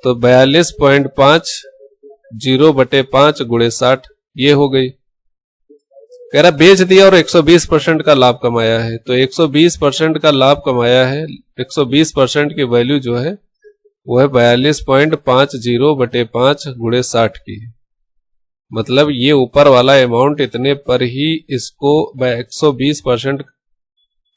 Speaker 1: तो 42.50/5 × 60, ये हो गई। कह रहा बेच दिया और 120% का लाभ कमाया है, तो 120% का लाभ कमाया है, 120% की वैल्यू जो है वो है 42.50/5 × 60 की। मतलब ये ऊपर वाला अमाउंट इतने पर ही इसको 120%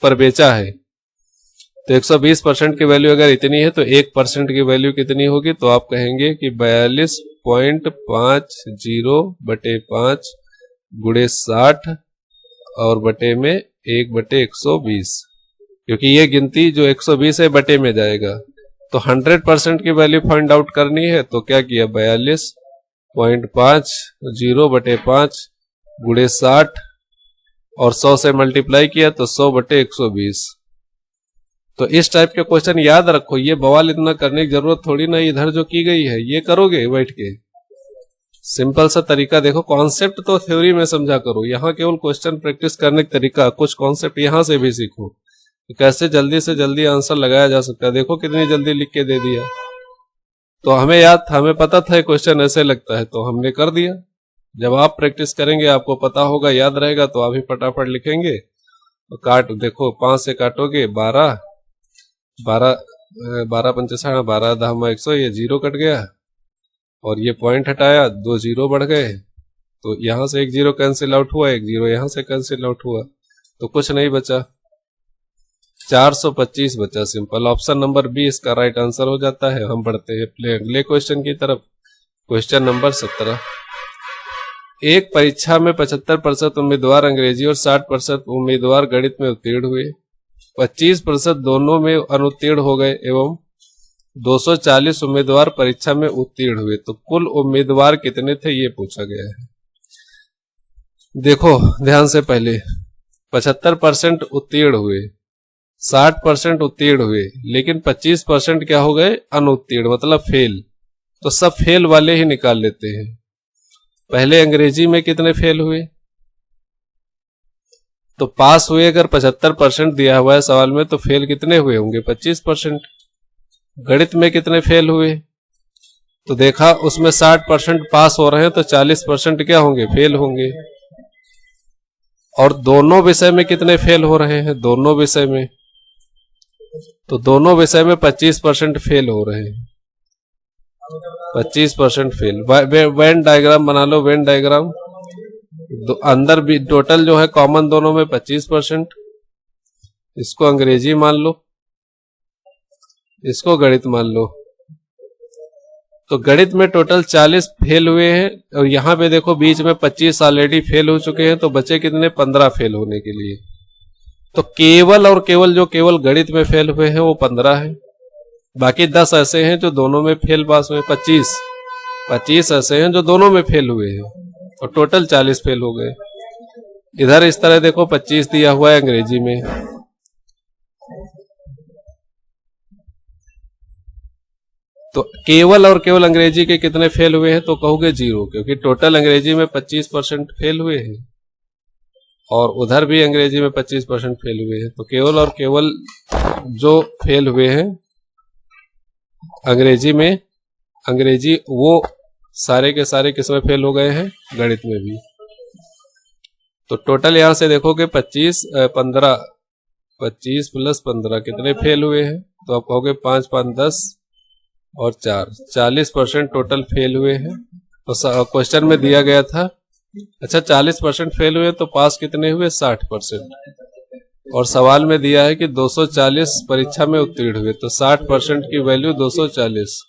Speaker 1: पर बेचा है, तो 120% की वैल्यू अगर इतनी है, तो 1% की वैल्यू कितनी होगी, तो आप कहेंगे कि 42.50/5 × 60 और बटे में 1/120, क्योंकि ये गिनती जो 120 है बटे में जाएगा। तो 100% की वैल्यू फाइंड आउट करनी है, तो क्या किया, 42.50/5 × 60 और 100 से मल्टीप्लाई किया, तो 100/120। तो इस टाइप के क्वेश्चन याद रखो, ये बवाल इतना करने की जरूरत थोड़ी ना, इधर जो की गई है ये करोगे बैठ के। सिंपल सा तरीका देखो, कॉन्सेप्ट तो थ्योरी में समझा करो, यहाँ केवल क्वेश्चन प्रैक्टिस करने का तरीका, कुछ कॉन्सेप्ट यहाँ से भी सीखो, तो कैसे जल्दी से जल्दी आंसर लगाया जा सकता है। देखो कितनी जल्दी लिख के दे दिया, तो हमें याद था, हमें पता था क्वेश्चन ऐसे लगता है, तो हमने कर दिया। जब आप प्रैक्टिस करेंगे आपको पता होगा, याद रहेगा, तो आप ही फटाफट लिखेंगे। तो काट देखो, 5 से काटोगे 12, 12 पंचे 12, 10 100, ये 0 कट गया, और ये पॉइंट हटाया, 2 0 बढ़ गए, तो यहां से 1 0 कैंसिल आउट हुआ, 1 0 यहां से कैंसिल आउट हुआ, तो कुछ नहीं बचा, 425 बचा। सिंपल ऑप्शन नंबर बी इसका राइट आंसर हो जाता है। हम बढ़ते हैं अगले क्वेश्चन की तरफ, क्वेश्चन नंबर 17। एक परीक्षा में 75% उम्मीदवार अंग्रेजी और 60% उम्मीदवार गणित में उत्तीर्ण हुए, 25% दोनों में अनुत्तीर्ण हो गए एवं 240 उम्मीदवार परीक्षा में उत्तीर्ण हुए, तो कुल उम्मीदवार कितने थे, ये पूछा गया है। देखो ध्यान से, पहले 75% उत्तीर्ण हुए, 60% उत्तीर्ण हुए, लेकिन 25% क्या हो गए, अनुत्तीर्ण, मतलब फेल। तो सब फेल वाले ही निकाल लेते हैं। पहले अंग्रेजी में कितने फेल हुए, तो पास हुए अगर 75% दिया हुआ है सवाल में, तो फेल कितने हुए होंगे, 25%। गणित में कितने फेल हुए, तो देखा उसमें 60% पास हो रहे हैं, तो 40% क्या होंगे, फेल होंगे। और दोनों विषय में कितने फेल हो रहे हैं, दोनों विषय में, तो दोनों विषय में 25% फेल हो रहे हैं, 25% फेल। वेन डायग्राम बना लो, वेन डायग्राम, अंदर भी टोटल जो है कॉमन दोनों में 25%, इसको अंग्रेजी मान लो, इसको गणित मान लो, तो गणित में टोटल 40 फेल हुए हैं और यहाँ पे देखो बीच में 25 ऑलरेडी फेल हो चुके हैं, तो बचे कितने? 15 फेल होने के लिए। तो केवल और केवल जो केवल गणित में फेल हुए हैं वो 15 है, बाकी 10 ऐसे हैं जो दोनों में फेल पास हुए। 25 ऐसे हैं जो दोनों में फेल हुए हैं और टोटल 40 फेल हो गए। इधर इस तरह देखो 25 दिया हुआ है अंग्रेजी में, तो केवल और केवल अंग्रेजी के कितने फेल हुए हैं? तो कहोगे 0, क्योंकि टोटल अंग्रेजी में 25% फेल हुए हैं और उधर भी अंग्रेजी में 25% फेल हुए हैं। तो केवल और केवल जो फेल हुए हैं अंग्रेजी में, अंग्रेजी वो सारे के सारे किसमें फेल हो गए हैं? गणित में भी। तो टोटल यहां से देखोगे 25 प्लस 15 कितने फेल हुए हैं? तो आप कहोगे 5 5 10 और 4 40% टोटल फेल हुए हैं। तो क्वेश्चन में दिया गया था, अच्छा 40% फेल हुए तो पास कितने हुए? 60%। और सवाल में दिया है कि 240 परीक्षा में उत्तीर्ण हुए, तो 60% की वैल्यू 240,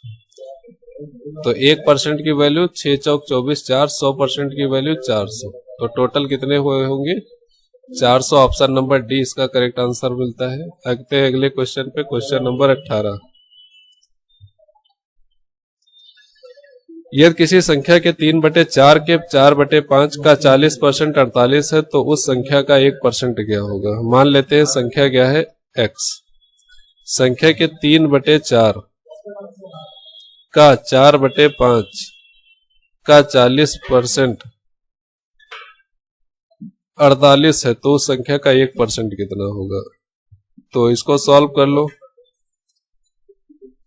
Speaker 1: तो 1% की वैल्यू 6 चौक 24 4, 100% की वैल्यू 400, तो टोटल कितने हुए होंगे? 400। ऑप्शन नंबर डी इसका करेक्ट आंसर मिलता है। आगे हैं अगले क्वेश्चन पे, क्वेश्चन नंबर 18। यदि किसी संख्या के 3/4 के 4/5 का 40% 48 है, तो उस संख्या का 1% क्या होगा? मान लेते हैं संख्या क्या है? x। संख्या के 3/4 का 4/5 का 40% 48 है, तो उस संख्या का 1% कितना होगा? तो इसको सॉल्व कर लो।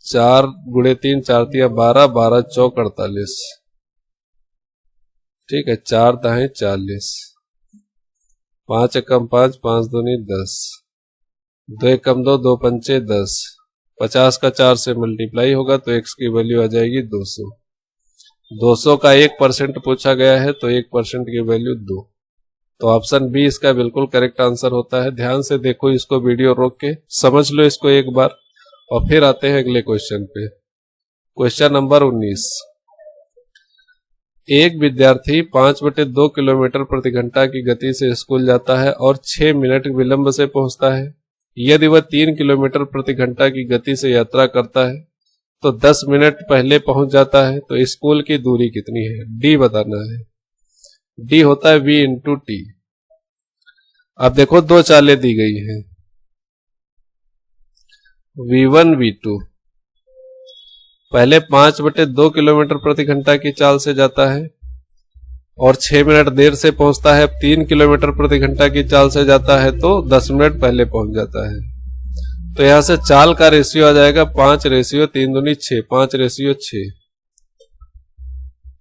Speaker 1: 4 गुणे 3 4 तिया 12, 12 चौक 48, ठीक है। 4 दाएं 40, 5 एकम 5, 5 दूनी 10, 2 एकम 2, 2 पंचे 10, 50 का 4 से मल्टीप्लाई होगा तो x की वैल्यू आ जाएगी 200। 200 का 1% पूछा गया है, तो 1% की वैल्यू 2। तो ऑप्शन बी इसका बिल्कुल करेक्ट आंसर होता है। ध्यान से देखो इसको, वीडियो रोक के समझ लो इसको एक बार और फिर आते हैं अगले क्वेश्चन पे। Question number 19। एक विद्यार्थी 5/2 किलोमीटर प्रति घंटा की गति से स्कूल जाता है और 6 मिनट विलंब से पहुंचता है। यदि वह 3 किलोमीटर प्रति घंटा की गति से यात्रा करता है तो 10 मिनट पहले पहुंच जाता है, तो स्कूल की दूरी कितनी है? डी बताना है। डी होता है v इंटू टी। अब देखो दो चालें दी गई हैं, v1 v2। पहले 5/2 किलोमीटर प्रति घंटा की चाल से जाता है और 6 मिनट देर से पहुंचता है। अब 3 किलोमीटर प्रति घंटा की चाल से जाता है तो 10 मिनट पहले पहुंच जाता है। तो यहां से चाल का रेशियो आ जाएगा 5:3 दूनी 6, 5:6।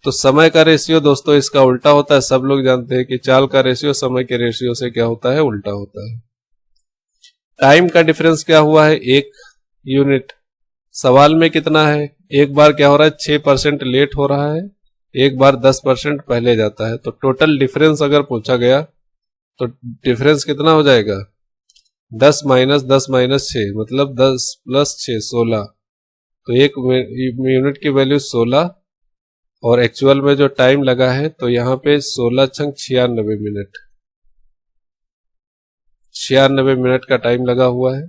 Speaker 1: तो समय का रेशियो दोस्तों इसका उल्टा होता है। सब लोग जानते हैं कि चाल का रेशियो समय के रेशियो से क्या होता है? उल्टा होता है। टाइम का डिफरेंस क्या हुआ है? 1 यूनिट। सवाल में कितना है? एक बार क्या हो रहा है? 6% लेट हो रहा है, एक बार 10% पहले जाता है। तो टोटल डिफरेंस अगर पूछा गया तो डिफरेंस कितना हो जाएगा? 10 - 10 - 6 मतलब 10 + 6 16। तो 1 यूनिट की वैल्यू 16 और एक्चुअल में जो टाइम लगा है तो यहाँ पे 16 × 96 मिनट, 96 मिनट का टाइम लगा हुआ है।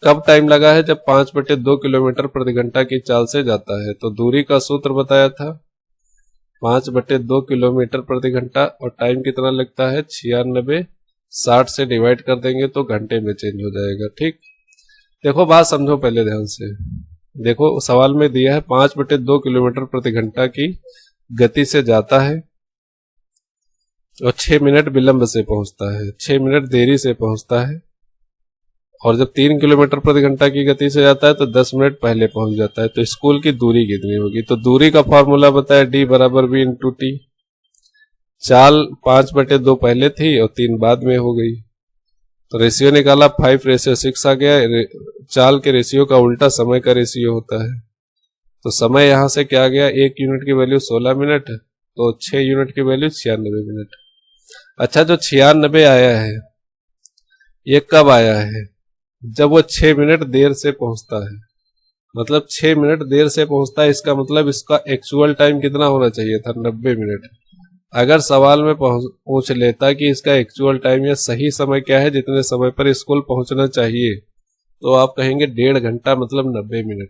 Speaker 1: कब टाइम लगा है? जब 5/2 किलोमीटर प्रति घंटा की चाल से जाता है। तो दूरी का सूत्र बताया था 5/2 किलोमीटर प्रति घंटा और टाइम कितना लगता है? 96। 60 से डिवाइड कर देंगे तो घंटे में चेंज हो जाएगा। ठीक, देखो बात समझो पहले ध्यान से। देखो सवाल में दिया है 5/2 किलोमीटर प्रति घंटा की गति से जाता है और 6 मिनट विलंब से पहुंचता है, 6 मिनट देरी से पहुंचता है। और जब 3 किलोमीटर प्रति घंटा की गति से जाता है तो 10 मिनट पहले पहुंच जाता है। तो स्कूल की दूरी कितनी होगी? तो दूरी का फॉर्मूला बताया D = V × T। चाल 5/2 पहले थी और 3 बाद में हो गई, तो रेशियो निकाला 5:6 आ गया। चाल के रेशियो का उल्टा समय का रेशियो होता है। तो समय यहां से क्या आ गया? 1 यूनिट की वैल्यू 16 मिनट, तो 6 यूनिट की वैल्यू 96 मिनट। अच्छा, जो 96 आया है ये कब आया है? जब वो 6 मिनट देर से पहुंचता है। मतलब 6 मिनट देर से पहुंचता है। इसका मतलब इसका एक्चुअल टाइम कितना होना चाहिए था, 90 मिनट। अगर सवाल में पूछ लेता कि इसका एक्चुअल टाइम या सही समय क्या है जितने समय पर स्कूल पहुंचना चाहिए, तो आप कहेंगे 1.5 घंटा मतलब 90 मिनट।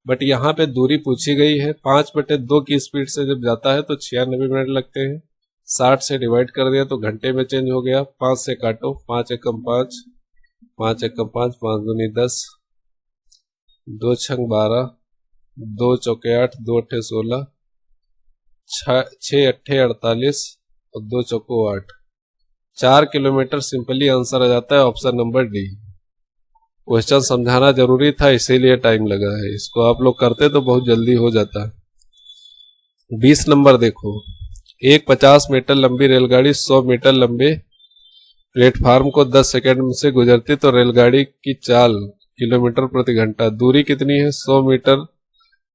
Speaker 1: बट यहाँ पे दूरी पूछी गई है, 5/2 की स्पीड से जब जाता है तो 96 मिनट लगते हैं। 60 से डिवाइड कर दिया तो घंटे में चेंज हो गया। 5 से काटो, 5 एकम 5, 5 एकम 5, 5 दूनी 10, 2 छंग 12, 2 चौके 8, 2 अट्ठे 16, 6 अट्ठे 48 और 2 चौको 8। 4 किलोमीटर सिंपली आंसर आ जाता है ऑप्शन नंबर डी। क्वेश्चन समझाना जरूरी था इसीलिए टाइम लगा है, इसको आप लोग करते तो बहुत जल्दी हो जाता। 20 नंबर देखो, एक 50 मीटर लंबी रेलगाड़ी 100 मीटर लंबे प्लेटफार्म को 10 सेकंड से गुजरती तो रेलगाड़ी की चाल किलोमीटर प्रति घंटा। दूरी कितनी है, 100 मीटर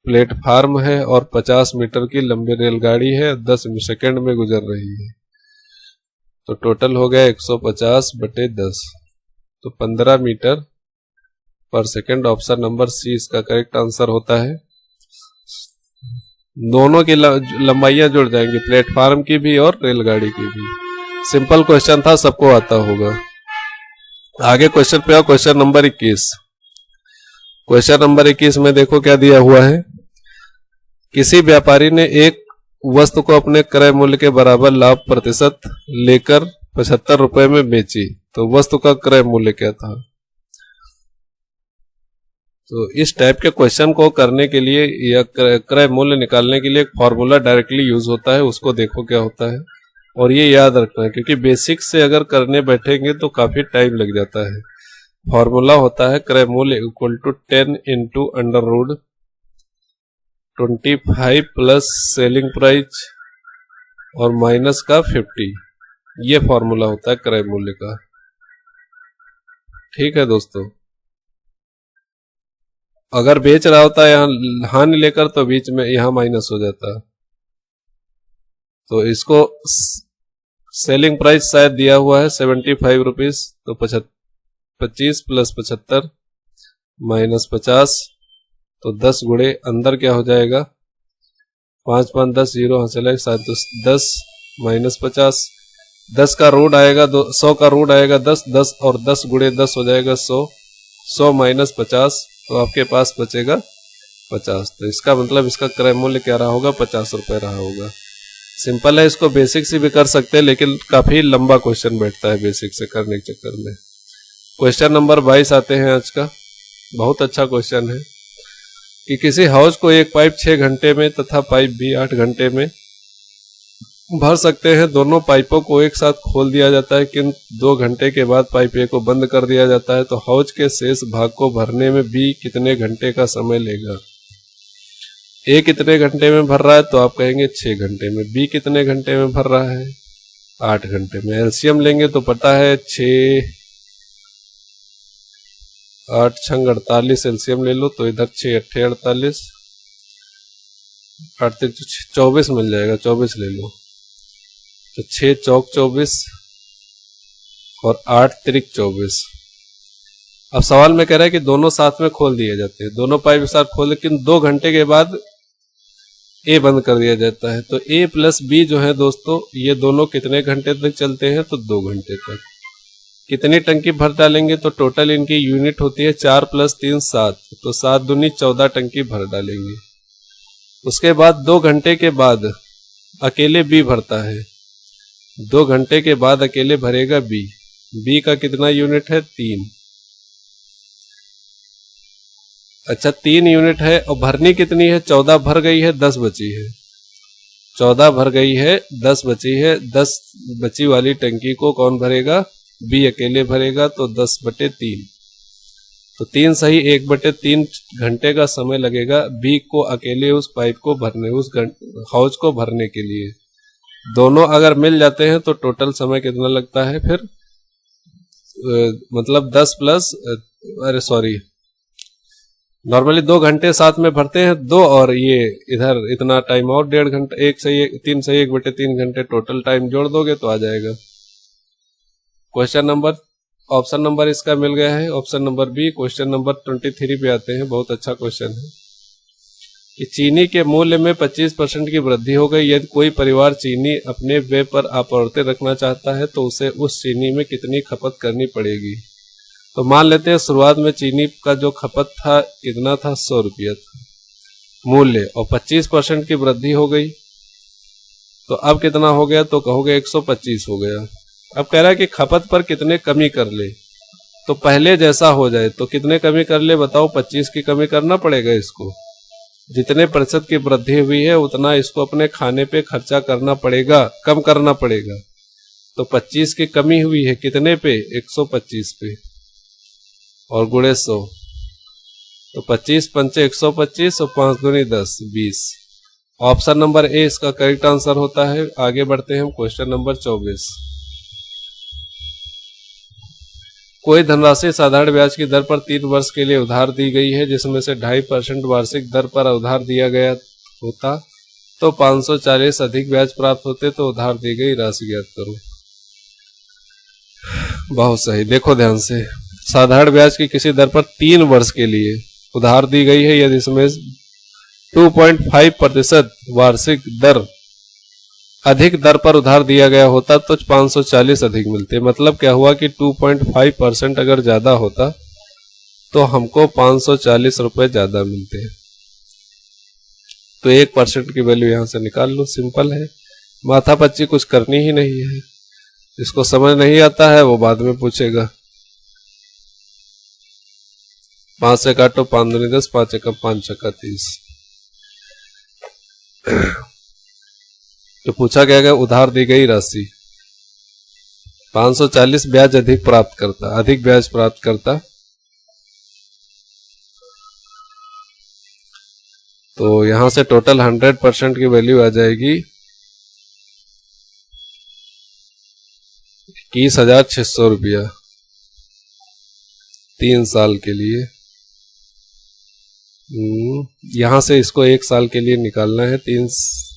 Speaker 1: प्लेटफार्म है और 50 मीटर की लंबी रेलगाड़ी है, 10 सेकंड में गुजर रही है। तो टोटल हो गया 150/10, तो 15 मीटर पर सेकंड। ऑप्शन नंबर सी इसका करेक्ट आंसर होता है। दोनों की लंबाइयां जुड़ जाएंगी, प्लेटफार्म की भी और रेलगाड़ी की भी। सिंपल क्वेश्चन था, सबको आता होगा। आगे क्वेश्चन पे आओ, क्वेश्चन नंबर 21। क्वेश्चन नंबर 21 में देखो क्या दिया हुआ है। किसी व्यापारी ने एक वस्तु को अपने क्रय मूल्य के बराबर लाभ प्रतिशत लेकर 75 रुपए में बेची, तो वस्तु का क्रय मूल्य क्या था। तो इस टाइप के क्वेश्चन को करने के लिए या क्रय मूल्य निकालने के लिए एक फॉर्मूला डायरेक्टली यूज होता है, उसको देखो क्या होता है और ये याद रखना है, क्योंकि बेसिक से अगर करने बैठेंगे तो काफी टाइम लग जाता है। फॉर्मूला होता है क्रय मूल्य equal to 10 into under root 25 plus selling price और माइनस का 50। ये फॉर्मूला होता है क्रय मूल्य का। ठीक है दोस्तों, अगर बेच रहा होता है यहाँ हानि लेकर तो बीच में यहाँ माइनस हो जाता। तो इसको सेलिंग प्राइस शायद दिया हुआ है 75 रुपीज, तो 25 प्लस 75 माइनस 50, तो 10 गुणे अंदर क्या हो जाएगा 5 5 10 0 यहाँ चला 10 माइनस 50, 10 का रूट आएगा 100 का रूट आएगा 10, 10 और 10 गुणे 10 हो जाएगा 100, 100 माइनस 50, तो आपके पास बचेगा 50। तो इसका मतलब इसका क्रय मूल्य क्या रहा होगा, 50 रुपए रहा होगा। सिंपल है, इसको बेसिक से भी कर सकते हैं, लेकिन काफी लंबा क्वेश्चन बैठता है बेसिक से करने के चक्कर में। क्वेश्चन नंबर 22 आते हैं आज का। बहुत अच्छा क्वेश्चन है कि किसी हाउस को एक पाइप 6 घंटे में तथा पाइप भी 8 घंटे में भर सकते हैं। दोनों पाइपों को एक साथ खोल दिया जाता है, किंतु 2 घंटे के बाद पाइप ए को बंद कर दिया जाता है। तो हाउस के शेष भाग को भरने में बी कितने घंटे का समय लेगा। ए कितने घंटे में भर रहा है, तो आप कहेंगे 6 घंटे में। बी कितने घंटे में भर रहा है, 8 घंटे में। एलसीएम लेंगे तो पता है 6 8 छंग 48, एलसीएम ले लो तो इधर 6 अट्ठे 48, 8 24 मिल जाएगा, 24 ले लो तो 6 चौक 24 और 8 त्रिक 24। अब सवाल में कह रहा है कि दोनों साथ में खोल दिए जाते हैं, दोनों पाइप साथ खोल, लेकिन 2 घंटे के बाद ए बंद कर दिया जाता है। तो ए प्लस बी जो है दोस्तों, ये दोनों कितने घंटे तक चलते हैं, तो 2 घंटे तक। कितनी टंकी भर डालेंगे, तो टोटल इनकी यूनिट होती है 4 + 3 7, तो 7 दूनी 14 टंकी भर डालेंगे। उसके बाद 2 घंटे के बाद अकेले बी भरता है, 2 घंटे के बाद अकेले भरेगा बी। बी का कितना यूनिट है, 3। अच्छा 3 यूनिट है और भरनी कितनी है, 14 भर गई है, 10 बची है। 14 भर गई है, 10 बची है। 10 बची वाली टंकी को कौन भरेगा, बी अकेले भरेगा, तो 10/3। तो 3 सही 1/3 घंटे का समय लगेगा बी को अकेले उस पाइप को भरने, उस हाउस को भरने के लिए। दोनों अगर मिल जाते हैं तो टोटल समय कितना लगता है फिर, मतलब 10 प्लस, अरे सॉरी, नॉर्मली 2 घंटे साथ में भरते हैं 2, और ये इधर इतना टाइम और 1.5 घंटा, 1 सही 3 सही 1/3 घंटे टोटल टाइम जोड़ दोगे तो आ जाएगा। क्वेश्चन नंबर ऑप्शन नंबर इसका मिल गया है option number B. Question number 23 पे आते हैं। बहुत अच्छा क्वेश्चन है कि चीनी के मूल्य में 25% की वृद्धि हो गई। यदि कोई परिवार चीनी अपने व्यय पर आपूर्ति रखना चाहता है तो उसे उस चीनी में कितनी खपत करनी पड़ेगी। तो मान लेते हैं शुरुआत में चीनी का जो खपत था कितना था, 100 रुपया था मूल्य, और 25% की वृद्धि हो गई तो अब कितना हो गया, तो कहोगे 125 हो गया। अब कह रहा है कि खपत पर कितने कमी कर ले, तो पहले जैसा हो जाए तो कितने कमी कर ले बताओ। 25 की कमी करना पड़ेगा इसको। जितने प्रतिशत की वृद्धि हुई है उतना इसको अपने खाने पे खर्चा करना पड़ेगा, कम करना पड़ेगा। तो 25 की कमी हुई है कितने पे, 125 पे, और गुणे 100, तो 25 पंचे 125 और 5 दूनी 10, 20। ऑप्शन नंबर ए इसका करेक्ट आंसर होता है। आगे बढ़ते हैं हम क्वेश्चन नंबर 24। कोई धनराशि साधारण ब्याज की दर पर 3 वर्ष के लिए उधार दी गई है जिसमें से 2.5% वार्षिक दर पर उधार दिया गया होता तो 540 अधिक ब्याज प्राप्त होते, तो उधार दी गई राशि ज्ञात करो। बहुत सही, देखो ध्यान से। साधारण ब्याज की किसी दर पर 3 वर्ष के लिए उधार दी गई है, यदि इसमें 2.5% वार्षिक दर अधिक दर पर उधार दिया गया होता तो 540 अधिक मिलते। मतलब क्या हुआ कि 2.5% अगर ज्यादा होता तो हमको 540 रुपए ज्यादा मिलते। तो 1% की वैल्यू यहां से निकाल लो, सिंपल है, माथा पच्ची कुछ करनी ही नहीं है। जिसको समझ नहीं आता है वो बाद में पूछेगा। 5 से काटो, 5 दूनी 10, 5 एकम 5 छक्का 30। तो पूछा गया उधार दी गई राशि 540 ब्याज अधिक प्राप्त करता, अधिक ब्याज प्राप्त करता। तो यहां से टोटल 100% की वैल्यू आ जाएगी 21,600 रुपया 3 साल के लिए। यहां से इसको 1 साल के लिए निकालना है। 3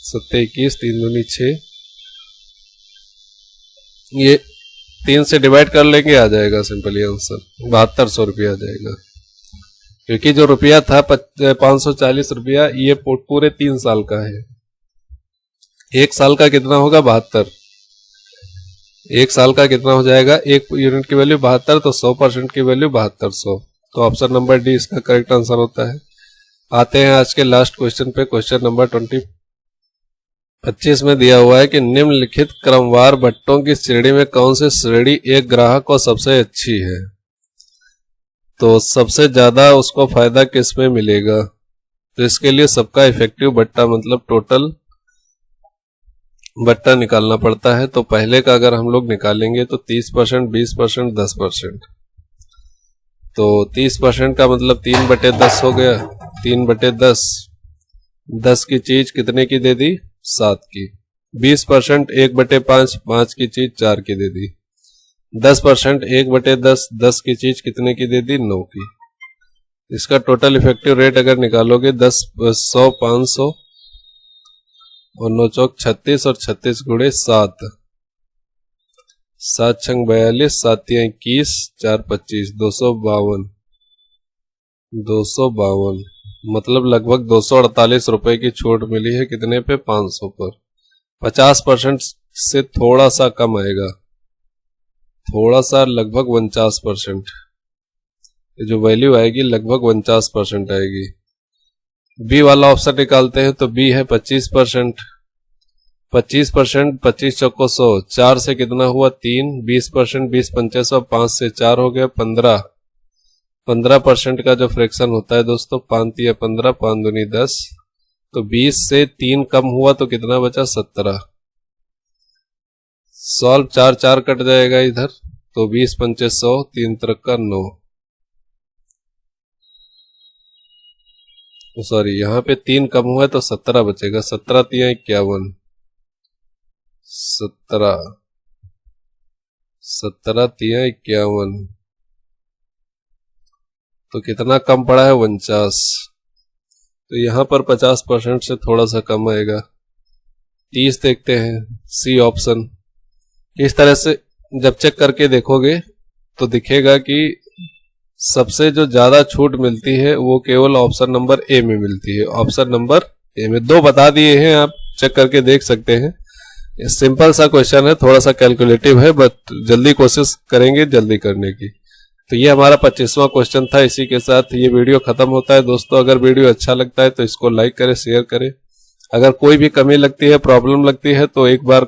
Speaker 1: 7 21, 3 दूनी 6, ये 3 से डिवाइड कर लेंगे, आ जाएगा सिंपली आंसर 7200 रुपया आ जाएगा। क्योंकि जो रुपया था 540 रुपया ये पूरे 3 साल का है। 1 साल का कितना होगा, 72। 1 साल का कितना हो जाएगा, 1 यूनिट की वैल्यू 72, तो 100% की वैल्यू 7200। तो ऑप्शन नंबर डी इसका करेक्ट आंसर होता है। आते हैं आज के लास्ट क्वेश्चन पे। क्वेश्चन नंबर 25 में दिया हुआ है कि निम्नलिखित क्रमवार बट्टों की श्रेणी में कौन सी श्रेणी एक ग्राहक को सबसे अच्छी है। तो सबसे ज्यादा उसको फायदा किस में मिलेगा, तो इसके लिए सबका इफेक्टिव बट्टा मतलब टोटल बट्टा निकालना पड़ता है। तो पहले का अगर हम लोग निकालेंगे तो 30%, 20%, 10%। तो 30% का मतलब 3/10 हो गया, 3/10, 10 की चीज कितने की दे दी, 7 की। 20% 1/5, 5 की चीज 4 की दे दी। 10% 1/10, 10 की चीज कितने की दे दी, 9 की। इसका टोटल इफेक्टिव रेट अगर निकालोगे 10, 100, 500 और 9 चौक 36 और 36 गुणे 7, 7 छंग 42, 7 तिया 21, 4 25, 252, 252 मतलब लगभग 248 रुपए की छूट मिली है। कितने पे, 500 पर। 50% से थोड़ा सा कम आएगा, थोड़ा सा, लगभग 49%। जो वैल्यू आएगी लगभग 49% आएगी। बी वाला ऑप्शन निकालते हैं तो बी है 25%। 25%, 25 चौको 100, 4 से कितना हुआ, 3। 20%, 20 पंचे 100, 5 से 4 हो गया 15। 15% का जो फ्रैक्शन होता है दोस्तों, 5 तिया 15, 5 दूनी 10। तो 20 से 3 कम हुआ तो कितना बचा, 17। सॉल्व 4 4 कट जाएगा इधर, तो 20 पंचे 100, 3 3 9। सॉरी, यहाँ पे 3 कम हुआ तो 17 बचेगा। 17 तिया 51, 17 तिया 51, तो कितना कम पड़ा है, 49। तो यहां पर 50% से थोड़ा सा कम आएगा। 30 देखते हैं, सी ऑप्शन। इस तरह से जब चेक करके देखोगे तो दिखेगा कि सबसे जो ज्यादा छूट मिलती है वो केवल ऑप्शन नंबर ए में मिलती है। ऑप्शन नंबर ए में 2 बता दिए हैं, आप चेक करके देख सकते हैं। सिंपल सा क्वेश्चन है, थोड़ा सा कैलकुलेटिव है, बट जल्दी कोशिश करेंगे जल्दी करने की। तो ये हमारा 25वां क्वेश्चन था। इसी के साथ ये वीडियो खत्म होता है। दोस्तों अगर वीडियो अच्छा लगता है तो इसको लाइक करें, शेयर करें। अगर कोई भी कमी लगती है, प्रॉब्लम लगती है तो एक बार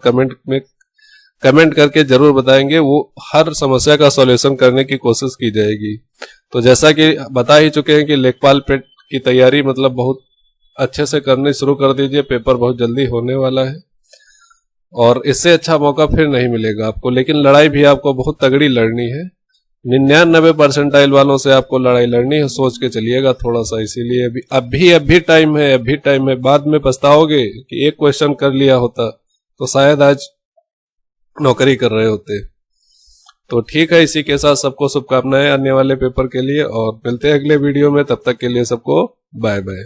Speaker 1: कमेंट करके जरूर बताएंगे। वो हर समस्या का सॉल्यूशन करने की कोशिश की जाएगी। तो जैसा कि बता ही चुके हैं कि लेखपाल पेट की तैयारी मतलब बहुत अच्छे से करनी शुरू कर दीजिए। पेपर बहुत जल्दी होने वाला है और इससे अच्छा मौका फिर नहीं मिलेगा आपको। लेकिन लड़ाई भी आपको बहुत तगड़ी लड़नी है। 99 परसेंटाइल वालों से आपको लड़ाई लड़नी है, सोच के चलिएगा थोड़ा सा। इसीलिए अभी टाइम है, अभी टाइम है। बाद में पछताओगे कि एक क्वेश्चन कर लिया होता तो शायद आज नौकरी कर रहे होते। तो ठीक है, इसी के साथ सबको शुभकामनाएं आने वाले पेपर के लिए और मिलते हैं अगले वीडियो में। तब तक के लिए सबको बाय बाय।